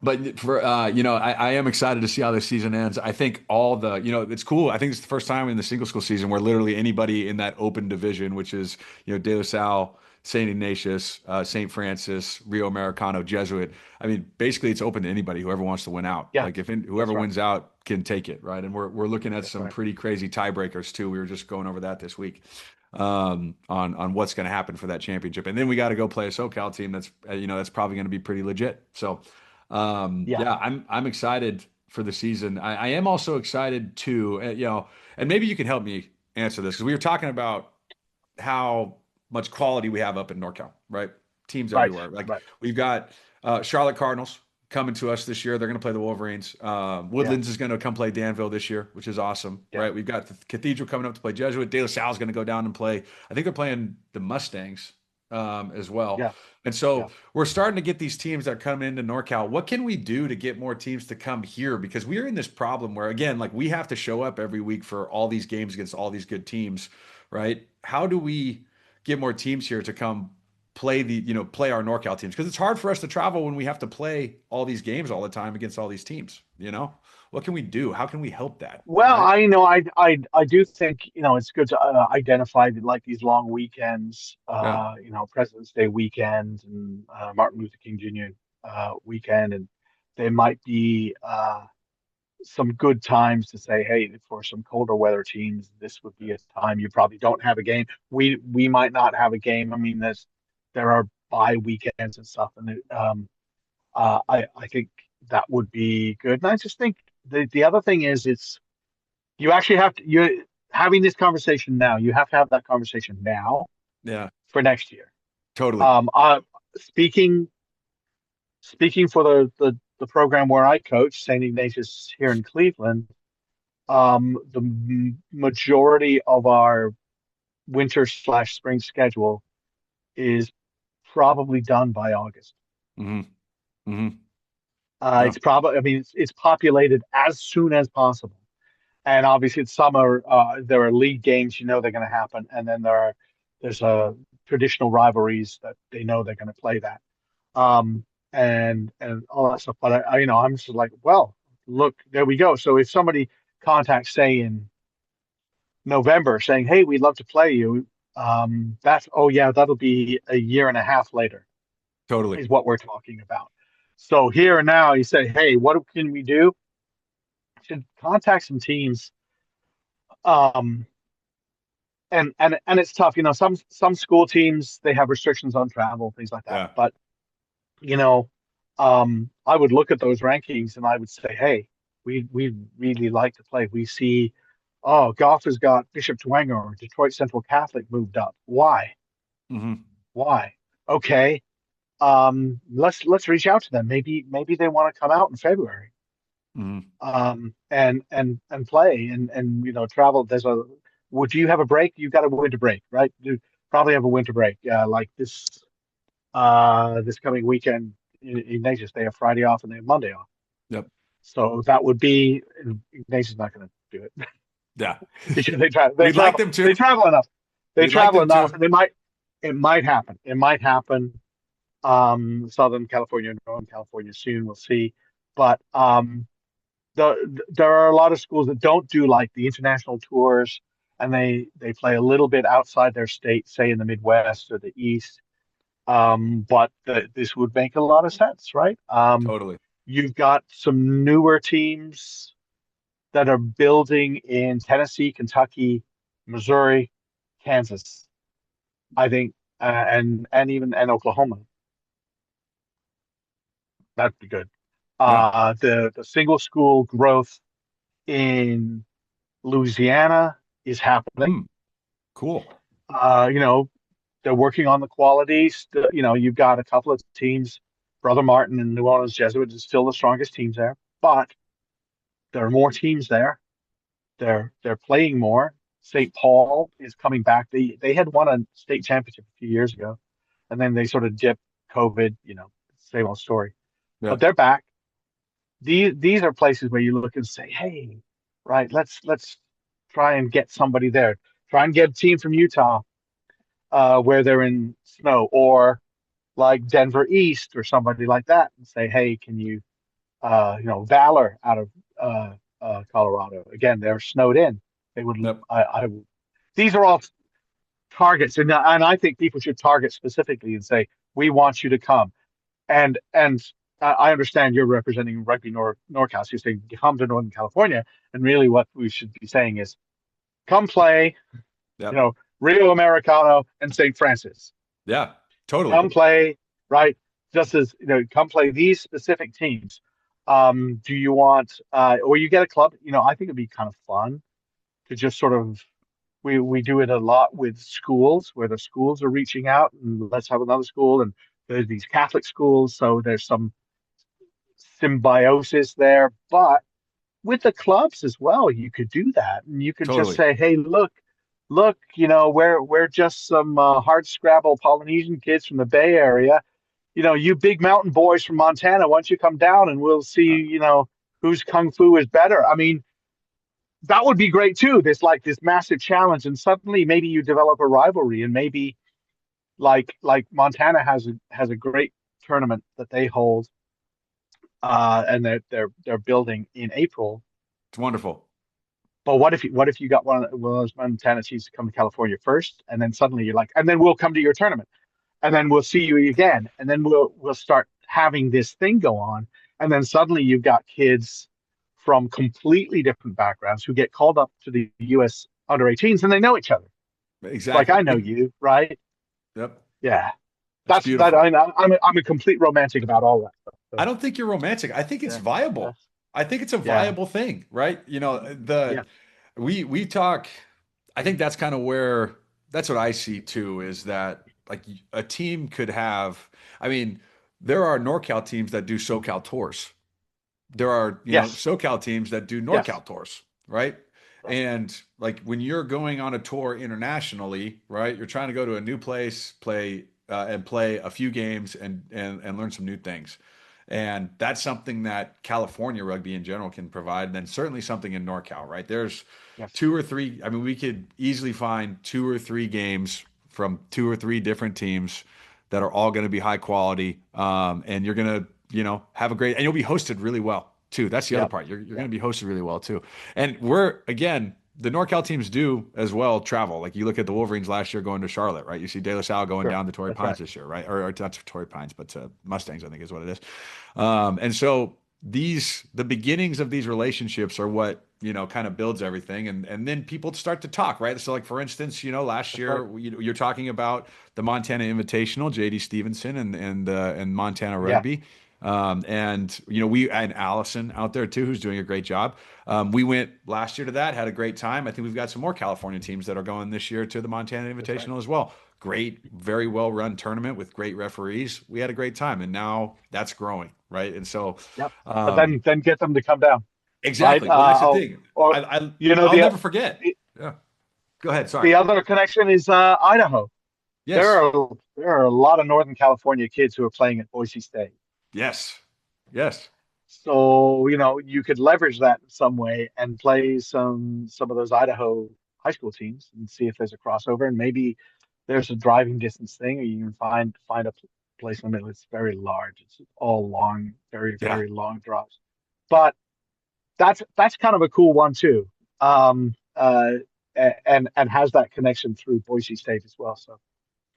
but for I am excited to see how this season ends. I think all the it's cool. I think it's the first time in the single school season where literally anybody in that open division, which is De La Salle, Saint Ignatius, Saint Francis, Rio Americano, Jesuit. I mean, basically it's open to anybody whoever wants to win out. Yeah. Like if whoever That's right. wins out can take it, right? And we're looking at That's some right. pretty crazy tiebreakers too. We were just going over that this week on what's going to happen for that championship. And then we got to go play a SoCal team that's probably going to be pretty legit. So Yeah. yeah, I'm excited for the season. I am also excited too, and maybe you can help me answer this because we were talking about how much quality we have up in NorCal, right? Teams Right. everywhere. Like Right. we've got Charlotte Cardinals coming to us this year. They're going to play the Wolverines. Yeah. Woodlands is going to come play Danville this year, which is awesome, Yeah. right? We've got the Cathedral coming up to play Jesuit. De La Salle is going to go down and play. I think they're playing the Mustangs as well. Yeah. And Yeah. so we're starting to get these teams that are coming into NorCal. What can we do to get more teams to come here? Because we are in this problem where, again, like we have to show up every week for all these games against all these good teams, right? How do we get more teams here to come play our NorCal teams? Because it's hard for us to travel when we have to play all these games all the time against all these teams. What can we do? How can we help that? Well, Right? I do think it's good to identify like these long weekends, Yeah. President's Day weekend and Martin Luther King Jr. Weekend, and there might be some good times to say, hey, for some colder weather teams, this would be a time you probably don't have a game. We might not have a game. I mean, there are bye weekends and stuff, and I think that would be good. And I just think the other thing is you actually have to you're having this conversation now. You have to have that conversation now Yeah. for next year. Totally. Um, uh, speaking speaking for the program where I coach, St. Ignatius here in Cleveland, the majority of our winter/spring schedule is probably done by August. Hmm. Hmm. Yeah. It's probably, I mean, it's populated as soon as possible. And obviously, it's summer. There are league games, they're going to happen, and then there's traditional rivalries that they know they're going to play that, and all that stuff. But I'm just like, well, look, there we go. So if somebody contacts, say in November, saying, "Hey, we'd love to play you," that's oh yeah, that'll be a year and a half later, Totally. is what we're talking about. So here and now, you say, "Hey, what can we do?" Should contact some teams. Um, and it's tough. Some school teams, they have restrictions on travel, things like that. Yeah. But you know, I would look at those rankings and I would say, hey, we really like to play. We see, oh, Goff has got Bishop Dwenger or Detroit Central Catholic moved up. Why? Hmm. Why? Okay. Let's reach out to them. Maybe they want to come out in February. Hmm. And play and travel. Would you have a break? You got a winter break, right? You probably have a winter break. Like this coming weekend in Ignatius, they have Friday off and they have Monday off. Yep. So that would be Ignatius is not going to do it Yeah. because they travel. They We'd like travel. them They to. travel enough. They We'd like travel them enough, to. and it might happen. It might happen. Southern California, Northern California soon. We'll see. But there are a lot of schools that don't do like the international tours, and they play a little bit outside their state, say in the Midwest or the East. But this would make a lot of sense, right? Totally. You've got some newer teams that are building in Tennessee, Kentucky, Missouri, Kansas, I think, and even and Oklahoma. That'd be good. Yeah. The single school growth in Louisiana is happening. Hmm. Cool. You know, they're working on the quality. You know, you've got a couple of teams. Brother Martin and New Orleans Jesuit is still the strongest teams there, but there are more teams there. They're playing more. St. Paul is coming back. They had won a state championship a few years ago, and then they sort of dipped COVID. You know, same old story. Yeah. But they're back. These are places where you look and say, hey, right, let's try and get somebody there. Try and get a team from Utah where they're in snow, or like Denver East or somebody like that, and say, hey, can you, you know, Valor out of Colorado. Again, they're snowed in. They would, Yep. I these are all targets, and I think people should target specifically and say, we want you to come. And I understand you're representing Rugby NorCal. So you're saying come to Northern California, and really what we should be saying is come play, you Yep. know, Rio Americano and St. Francis. Yeah. Totally. Come play, right? Just as you know, come play these specific teams. Do you want, or you get a club? You know, I think it'd be kind of fun to just sort of we do it a lot with schools where the schools are reaching out and let's have another school, and there's these Catholic schools, so there's some symbiosis there. But with the clubs as well, you could do that, and you could just Totally. say, "Hey, look, you know, we're just some hard scrabble Polynesian kids from the Bay Area. You know, you big mountain boys from Montana, why don't you come down and we'll see, Uh, you know, whose kung fu is better?" I mean, that would be great too. This like this massive challenge, and suddenly maybe you develop a rivalry, and maybe like Montana has a great tournament that they hold, and they're building in April. it's wonderful. But what if you got one of those Montana teams to come to California first, and then suddenly you're like, and then we'll come to your tournament, and then we'll see you again, and then we'll start having this thing go on, and then suddenly you've got kids from completely different backgrounds who get called up to the U.S. under 18s, and they know each other. Like I Exactly. know you, right? Yep. Yeah, That's that's that. beautiful. I'm a complete romantic about all that stuff. I So don't think you're romantic. I think it's yeah, yeah, viable. I think it's a yeah, viable thing, right? You know, yeah. we talk, I think that's kind of where that's what I see too, is that like a team could have, I mean, there are NorCal teams that do SoCal tours. There are, Yes, SoCal teams that do yes, NorCal tours, right? right. And like when you're going on a tour internationally, right? You're trying to go to a new place, play a few games and learn some new things. And that's something that California rugby in general can provide. And then certainly something in NorCal, right? There's Yes, two or three, I mean, we could easily find two or three games from two or three different teams that are all going to be high quality. And you're going to, have a great, and you'll be hosted really well too. That's the other yep, part. You're going yep. to be hosted really well too. And we're, again, the NorCal teams do as well travel. Like you look at the Wolverines last year going to Charlotte, right? You see De La Salle going Sure, down to Torrey that's Pines right. this year, right? Or not to Torrey Pines, but to Mustangs, I think is what it is. And so the beginnings of these relationships are what kind of builds everything, and then people start to talk, right? So like for instance, last That's right. year you're talking about the Montana Invitational, JD Stevenson and Montana Yeah, Rugby. And we and Allison out there too, who's doing a great job. We went last year to that, had a great time. I think we've got some more California teams that are going this year to the Montana that's right. Invitational as well. Great, very well run tournament with great referees. We had a great time, and now that's growing, right? And so, Yep. But um, then get them to come down, right? exactly. Well, that's the thing. Or you know I'll the never forget. Yeah. Go ahead. Sorry. the other connection is Idaho. Yes. There are a lot of Northern California kids who are playing at Boise State. Yes. Yes. So, you know, you could leverage that in some way and play some of those Idaho high school teams and see if there's a crossover, and maybe there's a driving distance thing, or you can find a place in the middle. It's very large. It's all long, very, Yeah. very long drops. But that's kind of a cool one too. And has that connection through Boise State as well. So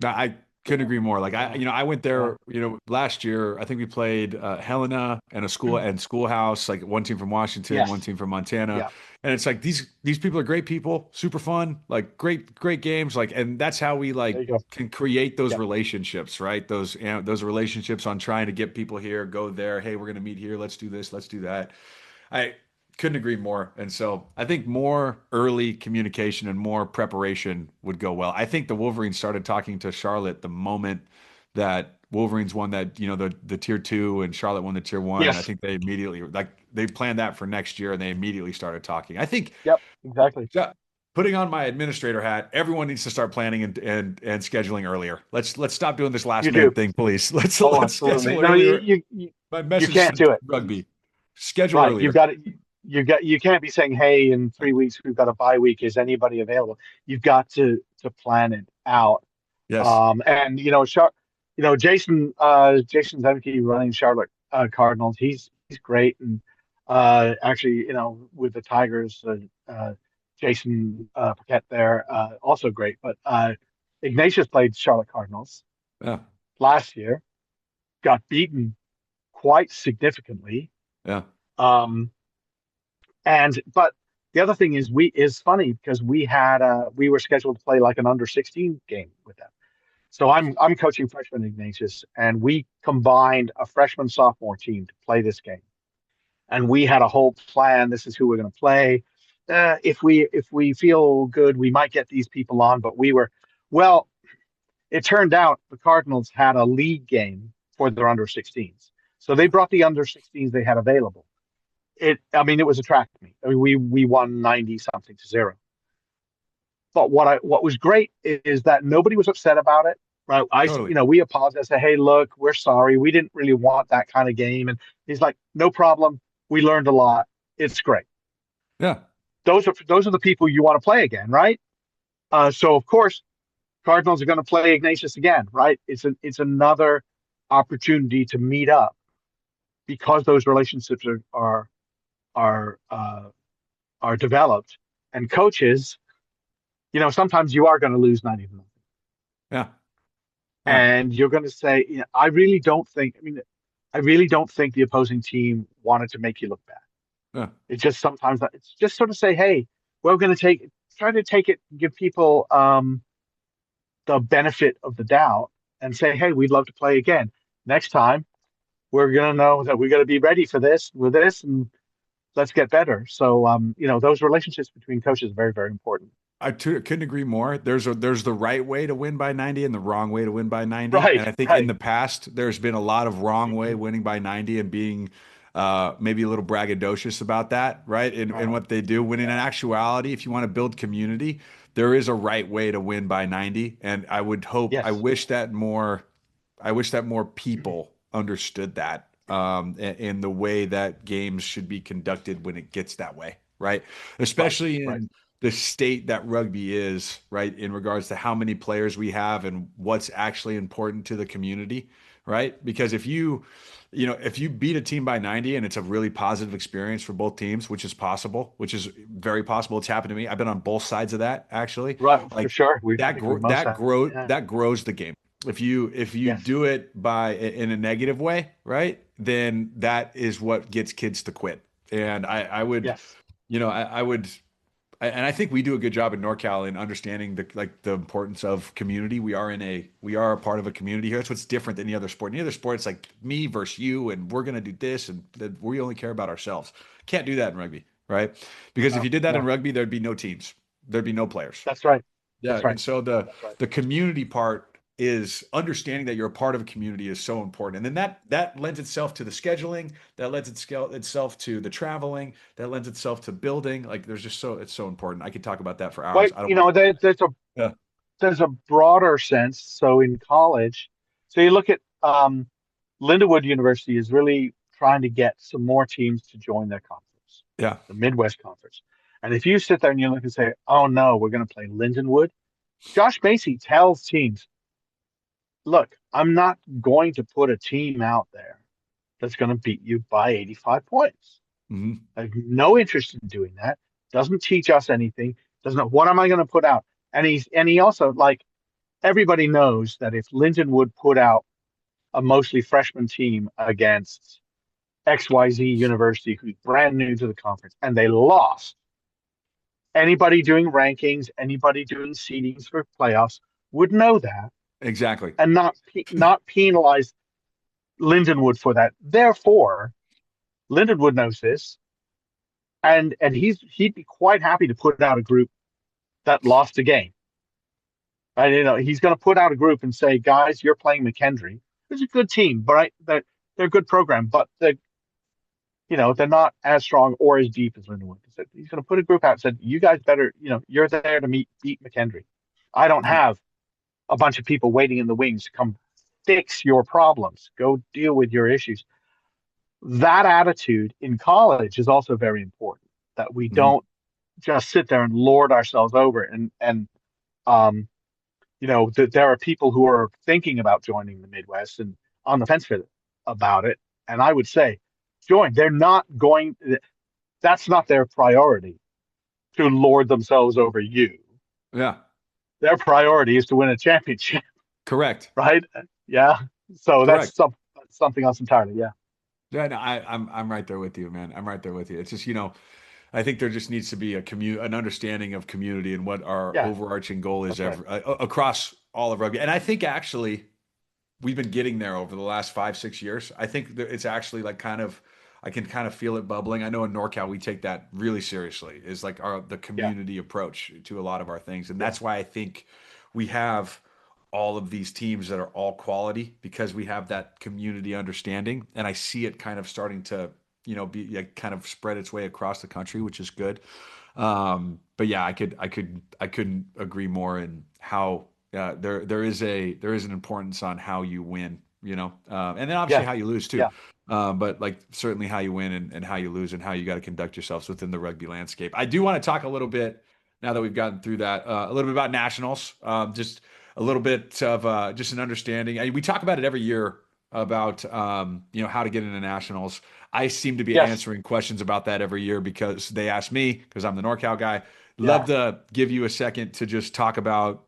No, I couldn't agree more. Like I went Yeah. there, last year. I think we played Helena and a schoolhouse, like one team from Washington, one Yes. team from Montana, Yeah. and it's like these people are great people, super fun, like great games, like, and that's how we There like you go. can create those Yeah. relationships, right? Those relationships on trying to get people here, go there. Hey, we're gonna meet here. Let's do this. Let's do that. I couldn't agree more. And so I think more early communication and more preparation would go well. I think the Wolverines started talking to Charlotte the moment that Wolverines won that, the tier two and Charlotte won the tier one. And I Yes. think they immediately, like, they planned that for next year and they immediately started talking. I think Yep. Exactly. putting on my administrator hat, everyone needs to start planning and scheduling earlier. Let's stop doing this last You do. minute thing, please. Oh, Let's absolutely. schedule No, earlier. you My you message can't to do it. rugby. Schedule Right. You've earlier. got to, you can't be saying, hey, in 3 weeks we've got a bye week. Is anybody available? You've got to plan it out. Yes. And Jason Zemke running Charlotte Cardinals. He's great, and actually, with the Tigers, Jason Paquette there, also great. But Ignatius played Charlotte Cardinals Yeah. last year, got beaten quite significantly. Yeah. But the other thing is funny because we were scheduled to play like an under 16 game with them. So I'm coaching freshman Ignatius, and we combined a freshman sophomore team to play this game, and we had a whole plan. This is who we're going to play. If we feel good, we might get these people on. But well. It turned out the Cardinals had a league game for their under 16s, so they brought the under 16s they had available. It was a track meet. We won 90 something to 0. But what was great is that nobody was upset about it. Right? Totally. We apologized. Said, hey, look, we're sorry. We didn't really want that kind of game. And he's like, no problem. We learned a lot. It's great. Yeah. Those are the people you want to play again, right? So of course, Cardinals are going to play Ignatius again, right? It's another opportunity to meet up because those relationships are developed. And coaches, sometimes you are going to lose 90 to nothing. Yeah. Yeah. And you're going to say, I really don't think the opposing team wanted to make you look bad. Yeah. It's just sometimes it's just sort of say, hey, we're going to try to take it, give people the benefit of the doubt and say, hey, we'd love to play again. Next time, we're going to know that we're going to be ready for this with this, and let's get better. So, those relationships between coaches are very, very important. I couldn't agree more. There's the right way to win by 90 and the wrong way to win by 90. Right, And I think in right. the past, there's been a lot of wrong way winning by 90 and being maybe a little braggadocious about that, right? In what they do. When in actuality, if you want to build community, there is a right way to win by 90. And I Yes. wish that more people understood that in the way that games should be conducted when it gets that way, right? Especially Right. in the state that rugby is, right, in regards to how many players we have and what's actually important to the community, right? Because if you beat a team by 90 and it's a really positive experience for both teams, which is possible, which is very possible. It's happened to me. I've been on both sides of that actually. Right, for Like sure. We that think we gro- most have. Yeah. that grows the game. If you Yes. do it in a negative way, right? Then that is what gets kids to quit. And I would, Yes. I would and I think we do a good job in NorCal in understanding the importance of community. We are a part of a community here. That's what's different than any other sport. Any other sport, it's like me versus you, and we're gonna do this, and we only care about ourselves. Can't do that in rugby, right? Because if No, you did that in no. rugby, there'd be no teams, there'd be no players. That's right. Yeah, That's right. and so the That's right. the community part is understanding that you're a part of a community is so important. And then that lends itself to the scheduling, that lends itself to the traveling, that lends itself to building. Like it's so important. I could talk about that for Well, hours. I don't want to. there's a broader sense. So in college, so you look at Lindenwood University is really trying to get some more teams to join their conference, Yeah. the Midwest Conference. And if you sit there and you look and say, oh no, we're going to play Lindenwood, Josh Macy tells teams, look, I'm not going to put a team out there that's going to beat you by 85 points. Hmm. I have no interest in doing that. Doesn't teach us anything. Doesn't know what am I going to put out. And he also everybody knows that if Lindenwood put out a mostly freshman team against XYZ University, who's brand new to the conference, and they lost, anybody doing rankings, anybody doing seedings for playoffs would know that Exactly. and not penalize Lindenwood for that. Therefore, Lindenwood knows this, and he'd be quite happy to put out a group that lost a game. And he's going to put out a group and say, guys, you're playing McKendree. It's a good team, but they're a good program, but they're not as strong or as deep as Lindenwood. He's going to put a group out and said, you guys better, you're there to beat McKendree. I don't have a bunch of people waiting in the wings to come fix your problems. Go deal with your issues. That attitude in college is also very important, that we don't just sit there and lord ourselves over. There are people who are thinking about joining the Midwest and on the fence about it. And I would say, join. They're not going, that's not their priority to lord themselves over you. Yeah. Their priority is to win a championship. Correct. Right? Yeah. So Correct. that's something else entirely. Yeah. Yeah, no, I'm right there with you, man. I'm right there with you. It's just, I think there just needs to be an understanding of community and what our Yeah. overarching goal is That's across all of rugby. And I think actually we've been getting there over the last 5-6 years. I think that it's actually like I can kind of feel it bubbling. I know in NorCal we take that really seriously. Is like the Yeah. community approach to a lot of our things, and Yeah. that's why I think we have all of these teams that are all quality because we have that community understanding, and I see it kind of starting to be like, kind of spread its way across the country, which is good. But yeah, I couldn't agree more in how there is an importance on how you win, and then obviously Yeah. how you lose too. Yeah. But like certainly how you win and how you lose and how you got to conduct yourselves within the rugby landscape. I do want to talk a little bit now that we've gotten through that, a little bit about nationals, just a little bit of just an understanding. We talk about it every year about how to get into nationals. I seem to be Yes. answering questions about that every year because they ask me because I'm the NorCal guy. Love Yeah. to give you a second to just talk about,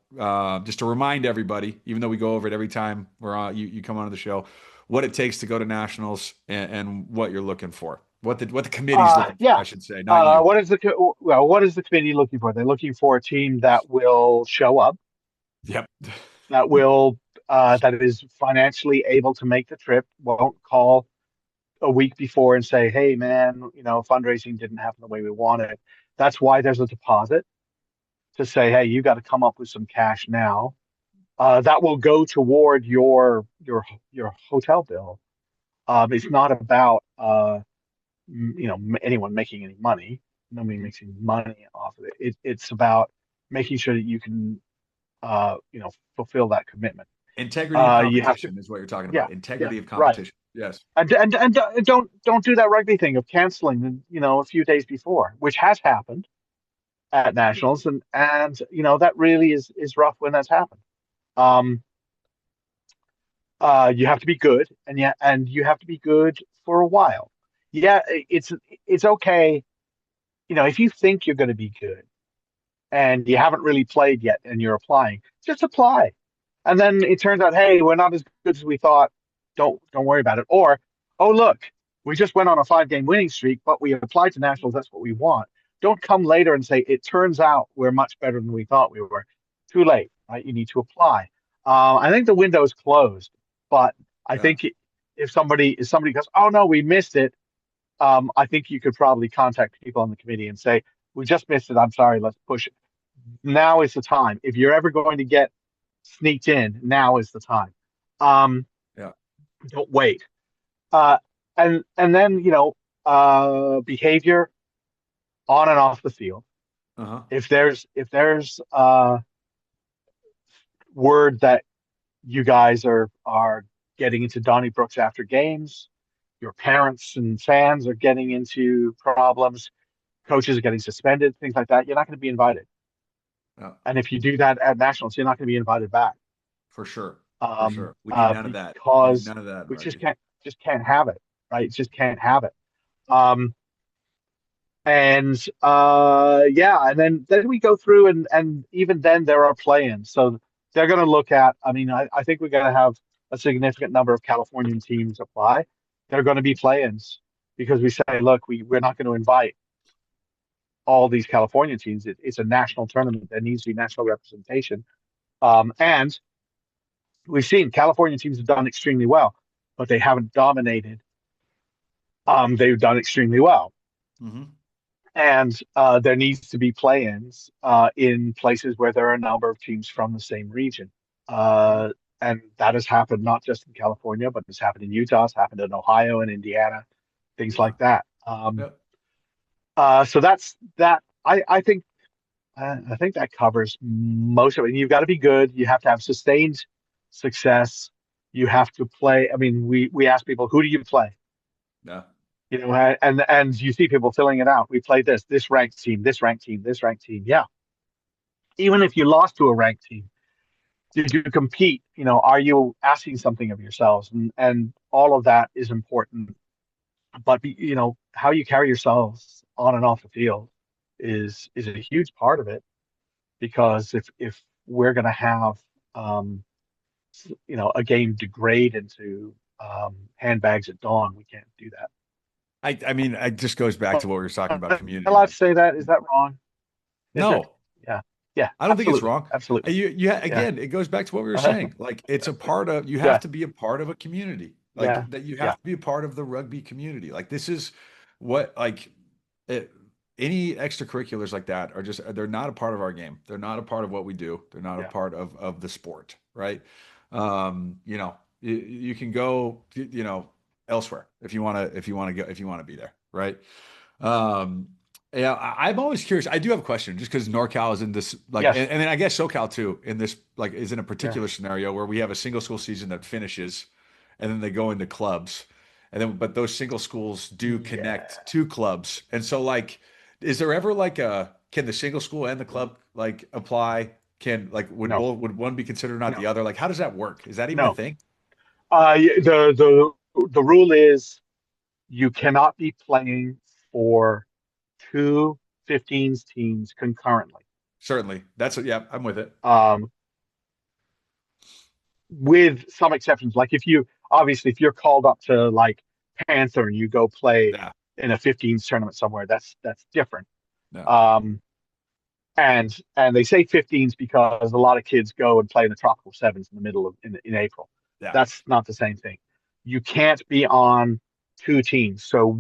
just to remind everybody, even though we go over it every time you come on the show, what it takes to go to nationals and what you're looking for, what the committee's looking for, Yeah. I should say, not you. What is the committee looking for? They're looking for a team that will show up, Yep. that is financially able to make the trip, won't call a week before and say, "Hey, man, fundraising didn't happen the way we wanted." That's why there's a deposit to say, "Hey, you got to come up with some cash now." That will go toward your hotel bill. It's not about anyone making any money. Nobody makes any money off of it. It's about making sure that you can fulfill that commitment. Integrity of You have to, competition is what you're talking yeah, about. yeah, Integrity of right. competition. Yes. And don't do that rugby thing of canceling, a few days before, which has happened at nationals, and that really is rough when that's happened. Um, you have to be good, and you have to be good for a while. Yeah, it's okay, if you think you're going to be good and you haven't really played yet and you're applying, just apply. And then it turns out, hey, we're not as good as we thought. Don't worry about it. Or, oh look, we just went on a 5 game winning streak, but we applied to nationals. That's what we want. Don't come later and say it turns out we're much better than we thought we were. Too late, right? You need to apply. I think the window is closed, but I Yeah. think if somebody goes, oh no, we missed it. I think you could probably contact people on the committee and say, we just missed it. I'm sorry. Let's push it. Now is the time. If you're ever going to get sneaked in, now is the time. Um, Yeah. don't wait. Uh, and then behavior on and off the field. Uh-huh. If there's word that you guys are getting into Donnybrooks after games, your parents and fans are getting into problems, coaches are getting suspended, things like that, you're not going to be invited. Yeah. And if you do that at nationals, you're not going to be invited back. For sure. For sure. We need none of that. We need Because none of that in we rugby. just can't have it, right? Just can't have it. Um, and yeah, and then we go through and even then there are play-ins. So they're going to look at, I mean, I think we're going to have a significant number of Californian teams apply. They're going to be play-ins because we say, look, we're not going to invite all these California teams. It's a national tournament. There needs to be national representation. And we've seen California teams have done extremely well, but they haven't dominated. They've done extremely well. Mm-hmm. And there needs to be play-ins in places where there are a number of teams from the same region. And that has happened not just in California, but it's happened in Utah, it's happened in Ohio and Indiana, things like that. Yep. So that's that. I think that covers most of it. And you've got to be good. You have to have sustained success. You have to play. I mean, we ask people, who do you play? Yeah. You know, and you see people filling it out. We play this ranked team, this ranked team, this ranked team. Yeah. Even if you lost to a ranked team, did you compete? You know, are you asking something of yourselves? And all of that is important. But you know, how you carry yourselves on and off the field is a huge part of it. Because if we're going to have you know, a game degrade into handbags at dawn, we can't do that. I mean, it just goes back to what we were talking about, Am I community. allowed to say that? Is that wrong? Is it? No, Yeah. Yeah. I don't think it's Absolutely. wrong. Absolutely. Again, it goes back to what we were saying. Like, it's a part of, you have Yeah. to be a part of a community. Yeah. Like, that you Yeah. have to be a part of the rugby community. Like, this is what, like, it, any extracurriculars like that are just, they're not a part of our game. They're not a part of what we do. They're not a Yeah. part of the sport, right? You know, you can go, you know, elsewhere if you want to go, if you want to be there, right? Um, yeah, I'm always curious. I do have a question, just because NorCal is in this, like, Yes. and then I guess SoCal too, in this, like, is in a Yeah. particular scenario where we have a single school season that finishes, and then they go into clubs, and then but those single schools do Yeah. connect to clubs, and so, like, is there ever like a, can the single school and the club like apply? Can, like, No. would one be considered, not the No. other? Like, how does that work? Is that even a No. thing? The rule is you cannot be playing for two 15s teams concurrently. Certainly, yeah, I'm with it. Um, with some exceptions. Like if you obviously if you're called up to like Panther and you go play Yeah, in a 15s tournament somewhere, that's different. no, Um, and they say 15s because a lot of kids go and play in the tropical sevens in the middle of in April. yeah, That's not the same thing. You can't be on two teams. So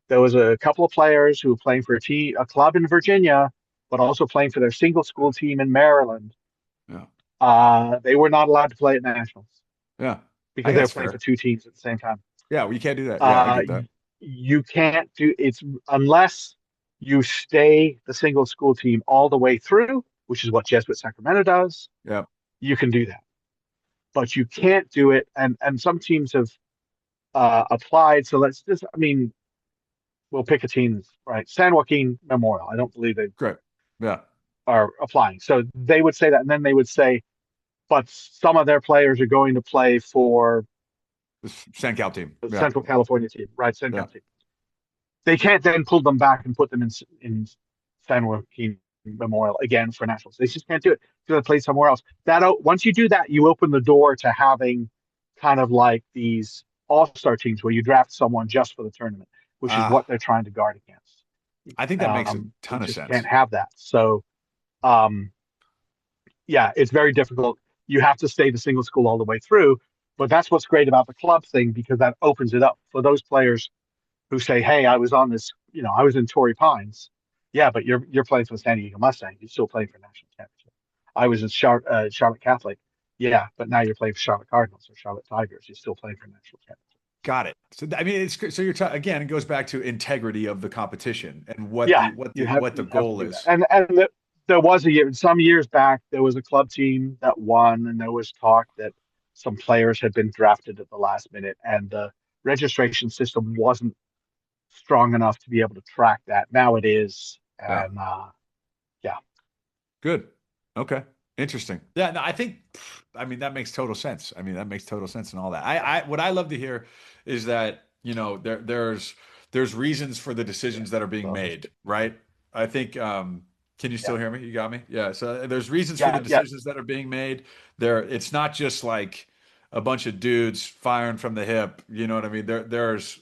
there was a couple of players who were playing for a club in Virginia, but also playing for their single school team in Maryland. yeah, They were not allowed to play at nationals yeah. I because think they were that's playing for fair. two teams at the same time. Yeah, well, you can't do that. Yeah, I Uh, get that. you can't do it's unless you stay the single school team all the way through, which is what Jesuit Sacramento does. Yeah. You can do that, but you can't do it. And some teams have applied. So let's just, I mean, we'll pick a team, right? San Joaquin Memorial. I don't believe they Great. Yeah. are applying. So they would say that, and then they would say, but some of their players are going to play for The SanCal team. the Yeah. Central California team, right? Yeah. Central team. They can't then pull them back and put them in San Joaquin Memorial again for nationals. They just can't do it because they play somewhere else. Once you do that, you open the door to having kind of like these all-star teams where you draft someone just for the tournament, which is what Ah, they're trying to guard against. I think that makes a We ton of just can't sense. have that. So, um, yeah, it's very difficult. You have to stay the single school all the way through, but that's what's great about the club thing because that opens it up for those players who say, "Hey, I was on this, you know, I was in Torrey Pines." Yeah, but you're playing for the San Diego Mustangs. You're still playing for national championship. I was at Charlotte Catholic. Yeah, but now you're playing for Charlotte Cardinals or Charlotte Tigers. You're still playing for national championship. Got it. So I mean, so you're again, it goes back to integrity of the competition and what Yeah, the you have to goal do that. is. There was a year, some years back, there was a club team that won, and there was talk that some players had been drafted at the last minute, and the registration system wasn't strong enough to be able to track that. Now it is, Yeah. and yeah, Good. Okay. Interesting. Yeah, no, I think, I mean, that makes total sense. I mean, that makes total sense and all that. What I love to hear is that, you know, there's reasons for the decisions that are being so just made, right? I think, Can you Yeah. still hear me? You got me? Yeah. So there's reasons for the Yeah. Yeah. decisions that are being made. It's not just like a bunch of dudes firing from the hip. You know what I mean? There is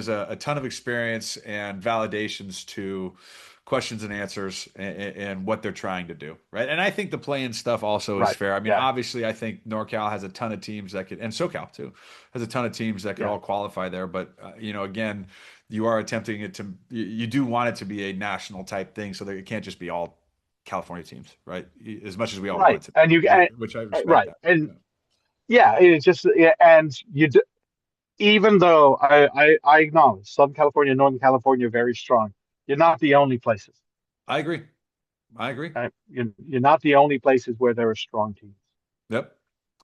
a ton of experience and validations to questions and answers and what they're trying to do, right? And I think the play-in stuff also is Right. fair. I mean, Yeah. obviously, I think NorCal has a ton of teams that could, and SoCal too, has a ton of teams that could Yeah. all qualify there. But again, you are attempting it to, you do want it to be a national type thing, so that it can't just be all California teams, right? As much as we all want Right. it to And be, which I respect right. that. And Yeah. yeah, it's just, yeah, and even though I acknowledge Southern California, Northern California are very strong, you're not the only places. I agree. I agree. Right? You're not the only places where there are strong teams. Yep.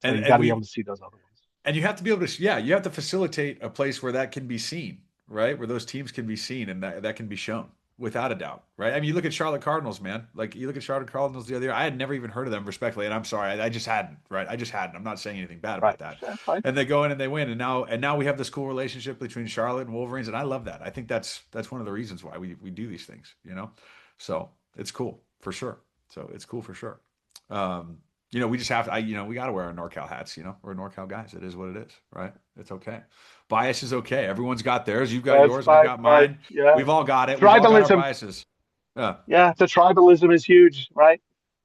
So And you got and to be able we to see those other ones. and you have to be able to, yeah, you have to facilitate a place where that can be seen, right? Where those teams can be seen and that can be shown without a doubt, right? I mean, you look at Charlotte Cardinals, man. Like you look at Charlotte Cardinals the other year. I had never even heard of them respectfully, and I'm sorry, I just hadn't, right? I just hadn't. I'm not saying anything bad about Right. that. That's fine. And they go in and they win, and now we have this cool relationship between Charlotte and Wolverines, and I love that. I think that's one of the reasons why we do these things, you know. So it's cool for sure. So it's cool for sure. Um, we just have to, we got to wear our NorCal hats, we're NorCal guys. It is what it is, right? It's okay. Bias is okay. Everyone's got theirs. You've got That's yours. I've fine. got Right. mine. Yeah. We've all got it. We've all got our Tribalism. biases. Yeah. Yeah. The tribalism is huge, right?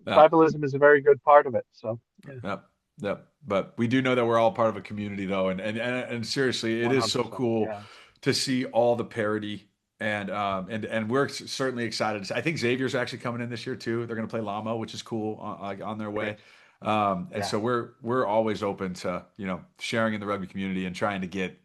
Yeah. Tribalism is a very good part of it. So yeah, Yeah. Yeah. But we do know that we're all part of a community though. And seriously, it is so 100%. cool Yeah. to see all the parity and we're certainly excited. I think Xavier's actually coming in this year too. They're going to play Lamo, which is cool on their way. Great. And Yeah. so we're always open to sharing in the rugby community and trying to get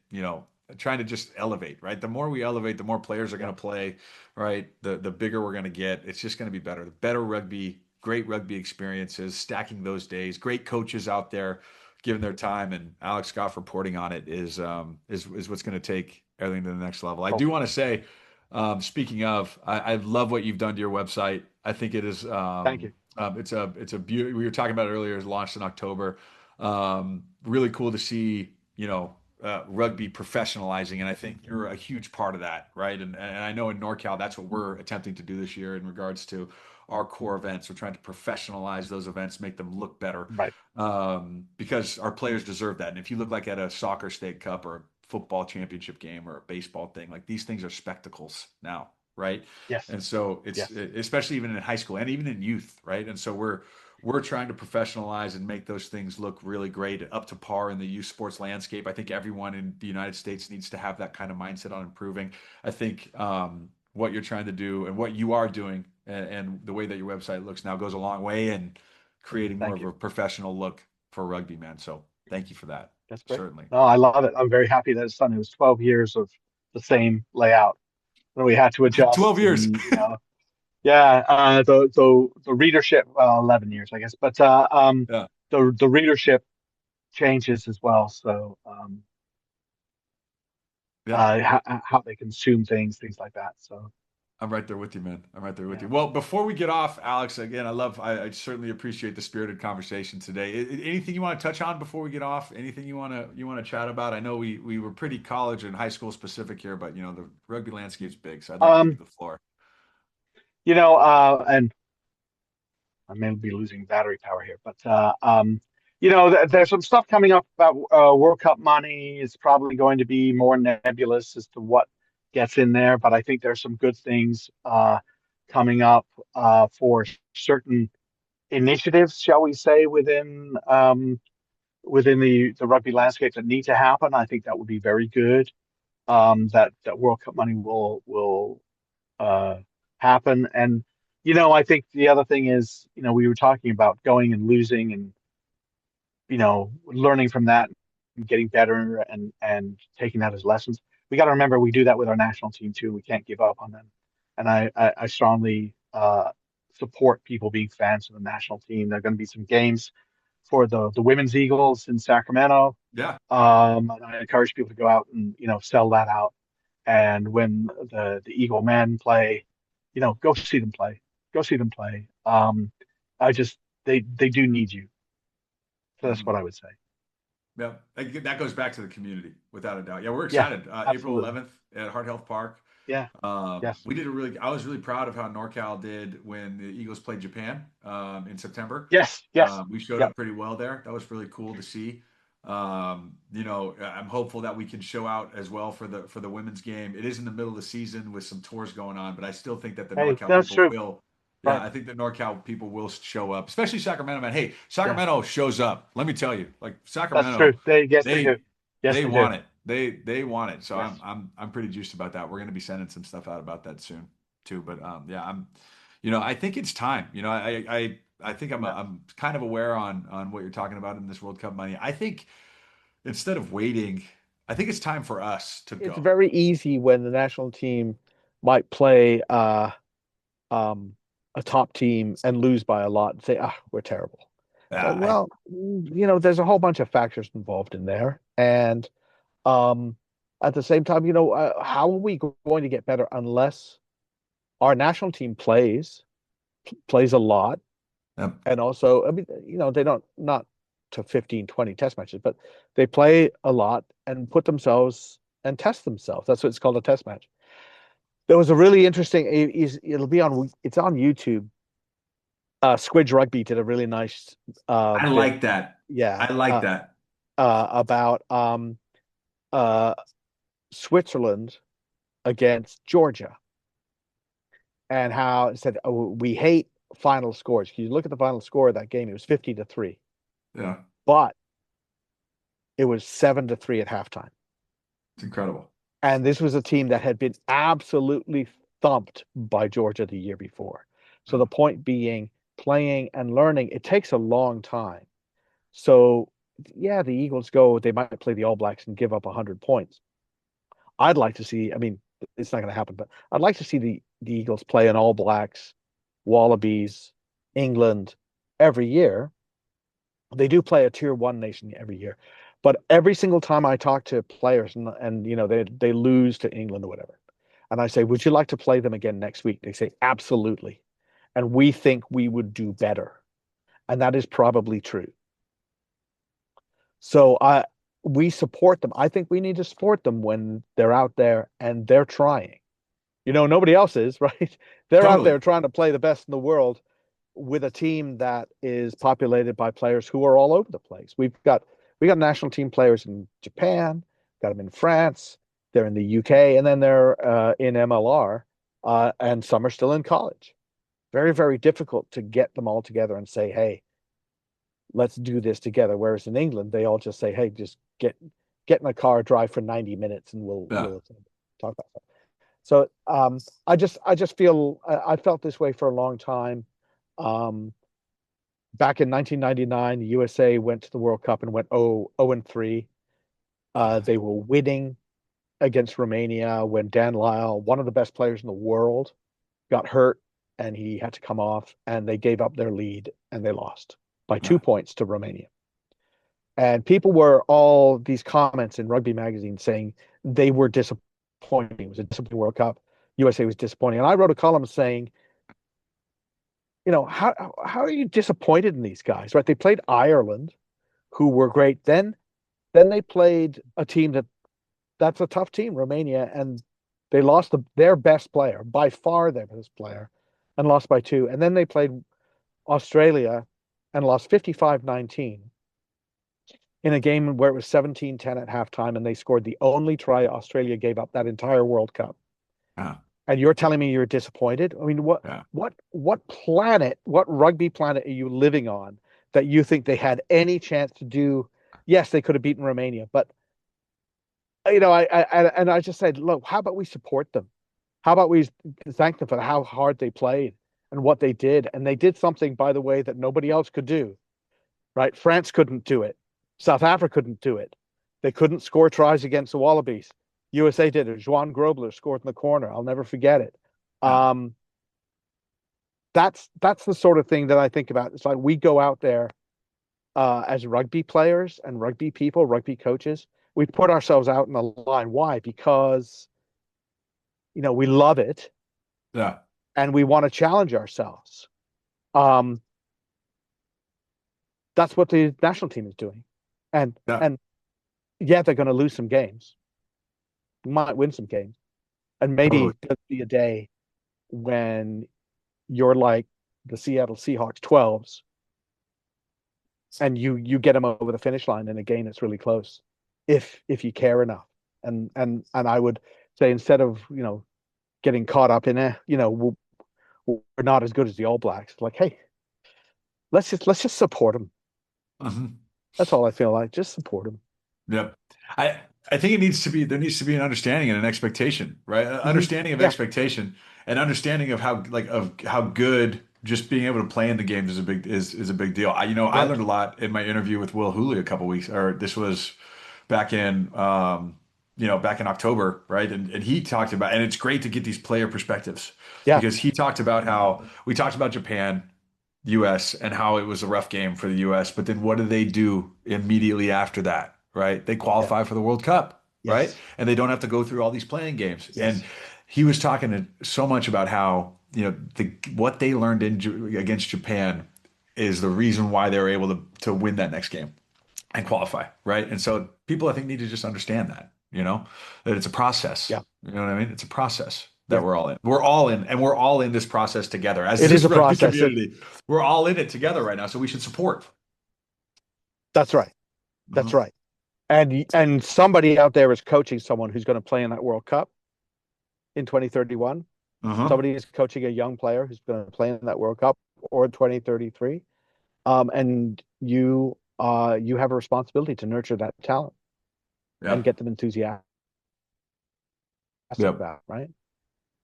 trying to just elevate, right? The more we elevate, the more players are Yeah. going to play, right? The bigger we're going to get. It's just going to be better. The better rugby, great rugby experiences, stacking those days, great coaches out there giving their time, and Alex Goff reporting on it is what's going to take everything to the next level. I Cool. do want to say, speaking of, I love what you've done to your website. I think it is. Thank you. It's a beauty. We were talking about it earlier. It's launched in October. Really cool to see. Rugby professionalizing, and I think you're a huge part of that, right? And I know in NorCal, that's what we're attempting to do this year in regards to our core events. We're trying to professionalize those events, make them look better, Right. because our players deserve that. And if you look like at a soccer state cup or a football championship game or a baseball thing, like these things are spectacles now, right? Yes. And so it's Yes. especially even in high school and even in youth, right? And so we're trying to professionalize and make those things look really great, up to par in the youth sports landscape. I think everyone in the United States needs to have that kind of mindset on improving. I think what you're trying to do and what you are doing, and the way that your website looks now, goes a long way in creating more Thank of you. a professional look for rugby, man. So thank you for that. That's great. Certainly. No, I love it. I'm very happy that it's done. It was 12 years of the same layout. And we had to 12 adjust, years. and yeah, the readership, well, 11 years, I guess, but Yeah. the readership changes as well. So Yeah. how they consume things like that. So I'm right there with you, man. I'm right there with yeah. you. Well, before we get off, Alex, again, I certainly appreciate the spirited conversation today. Anything you want to touch on before we get off? Anything you want to chat about? I know we were pretty college and high school specific here, but the rugby landscape's big, so I'd love to give you Um, the floor. and I may be losing battery power here, but there's some stuff coming up about World Cup money. It's probably going to be more nebulous as to what gets in there, but I think there's some good things coming up for certain initiatives, shall we say, within the rugby landscape that need to happen. I think that would be very good. That World Cup money will uh, happen. And I think the other thing is, we were talking about going and losing, and learning from that and getting better, and taking that as lessons. We got to remember we do that with our national team too. We can't give up on them. And I strongly support people being fans of the national team. There are going to be some games for the women's Eagles in Sacramento. Yeah. And I encourage people to go out and sell that out. And when the Eagle men play, go see them play. Go see them play. I just they do need you. So that's Mhm. what I would say. Yeah, that goes back to the community without a doubt. Yeah, we're Yeah, excited. April absolutely. 11th at Heart Health Park. Yeah. Yes. I was really proud of how NorCal did when the Eagles played Japan in September. Yes. Yes. We showed Yep. up pretty well there. That was really cool to see. I'm hopeful that we can show out as well for the women's game. It is in the middle of the season with some tours going on, but I still think that the Hey, NorCal that's people true. will. Yeah, Right. I think the NorCal people will show up, especially Sacramento, man. Hey, Yeah. Sacramento shows up. Let me tell you, like That's true. Sacramento, They do. they Yes, they they do. want it. They want it. So Yes. I'm pretty juiced about that. We're gonna be sending some stuff out about that soon too. But yeah, I think it's time. I think Yeah. I'm kind of aware on what you're talking about in this World Cup money. I think instead of waiting, I think it's time for us to It's go. very easy when the national team might play um, a top team and lose by a lot and say, ah, we're terrible. It's like, Yeah, well, there's a whole bunch of factors involved in there. And um, at the same time, how are we going to get better unless our national team plays a lot? I, And also, I mean, they don't, not to 15, 20 test matches, but they play a lot and put themselves and test themselves. That's what it's called, a test match. There was a really interesting, it's on YouTube. Squidge Rugby did a really nice I bit, like that. yeah, I like that. about uh, Switzerland against Georgia, and how it said, oh, we hate final scores. You look at the final score of that game, it was 50-3, Yeah, but it was 7-3 at halftime. it's incredible. And this was a team that had been absolutely thumped by Georgia the year before. So the point being, playing and learning, it takes a long time. So yeah, the Eagles they might play the All Blacks and give up 100 points. I'd like to see, I mean, it's not going to happen, but I'd like to see the Eagles play an All Blacks, Wallabies, England every year. They do play a tier one nation every year, but every single time I talk to players and they lose to England or whatever, and I say, would you like to play them again next week? They say, absolutely. And we think we would do better. And that is probably true. So we support them. I think we need to support them when they're out there and they're trying. Nobody else is, right? They're out Totally. there trying to play the best in the world with a team that is populated by players who are all over the place. We got national team players in Japan, got them in France, they're in the UK, and then they're in MLR, and some are still in college. Very, very difficult to get them all together and say, hey, let's do this together. Whereas in England, they all just say, hey, just get in a car, drive for 90 minutes, and Yeah. we'll talk about that. So I just feel I felt this way for a long time. Back in 1999, the USA went to the World Cup and went 0-3. They were winning against Romania when Dan Lyle, one of the best players in the world, got hurt and he had to come off, and they gave up their lead and they lost by 2 points to Romania. And people were all these comments in Rugby Magazine saying they were disappointing. It was a disappointing World Cup. USA was disappointing. And I wrote a column saying, how are you disappointed in these guys, right? They played Ireland, who were great. Then they played a team that's a tough team, Romania, and they lost their best player, by far their best player, and lost by 2. And then they played Australia and lost 55-19 in a game where it was 17-10 at halftime, and they scored the only try Australia gave up that entire World Cup. And you're telling me you're disappointed? I mean, what planet, what rugby planet are you living on that you think they had any chance to do? Yes, they could have beaten Romania, but I just said, look, how about we support them? How about we thank them for how hard they played and what they did? And they did something, by the way, that nobody else could do, right? France couldn't do it. South Africa couldn't do it. They couldn't score tries against the Wallabies. USA did it. Joan Grobler scored in the corner. I'll never forget it. That's the sort of thing that I think about. It's like we go out there as rugby players and rugby people, rugby coaches. We put ourselves out in the line. Why? Because we love it. Yeah. And we want to challenge ourselves. That's what the national team is doing. And yeah, they're going to lose some games. Might win some games, And maybe Totally. there'll be a day when you're like the Seattle Seahawks 12s and you get them over the finish line in a game that's really close, if you care enough. And I would say, instead of getting caught up in we're not as good as the All Blacks, like, hey, let's just support them. Mhm. That's all I feel like. Just support them. Yep. I think there needs to be an understanding and an expectation, right? An understanding of Yeah. expectation and understanding of how good just being able to play in the games is a big deal. I learned a lot in my interview with Will Hooley a couple weeks, or this was back in back in October, right? And he talked about, and it's great to get these player perspectives, Yeah. because he talked about how we talked about Japan, US, and how it was a rough game for the US, but then what do they do immediately after that, right? They qualify for the World Cup, right? Yes. And they don't have to go through all these playing games. Yes. And he was talking so much about how, what they learned against Japan is the reason why they were able to win that next game and qualify, right? And so people, I think, need to just understand that, that it's a process. Yeah. You know what I mean? It's a process that Yeah. we're all in. We're all in, and we're all in this process together as It this is a rugby process. community. We're all in it together right now, so we should support. That's right. That's right. And somebody out there is coaching someone who's going to play in that World Cup in 2031. Somebody is coaching a young player who's going to play in that World Cup, or 2033. And you have a responsibility to nurture that talent and get them enthusiastic about, right?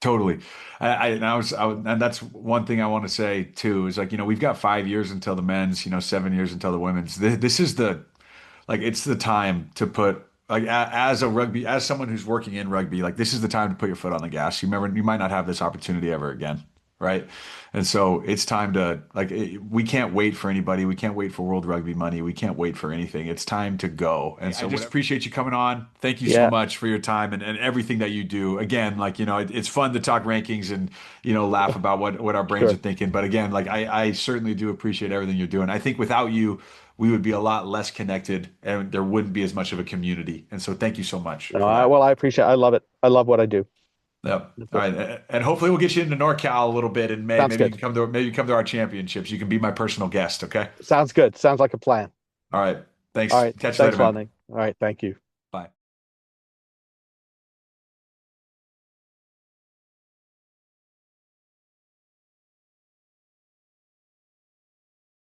Totally. And that's one thing I want to say too, is like, we've got 5 years until the men's, 7 years until the women's. This is it's the time to put, as someone who's working in rugby, like, this is the time to put your foot on the gas. You might not have this opportunity ever again. Right. And so it's time to, we can't wait for anybody. We can't wait for World Rugby money. We can't wait for anything. It's time to go. And so I just appreciate you coming on. Thank you so much for your time and everything that you do. Again, it's fun to talk rankings and, laugh about what our brains are thinking. But again, I certainly do appreciate everything you're doing. I think without you, we would be a lot less connected and there wouldn't be as much of a community. And so thank you so much. Well, I appreciate it. I love it. I love what I do. Yep. All right. And hopefully we'll get you into NorCal a little bit in May. Maybe you can come to our championships. You can be my personal guest. Okay. Sounds good. Sounds like a plan. All right. Thanks. All right. Catch you later, man. All right. Thank you.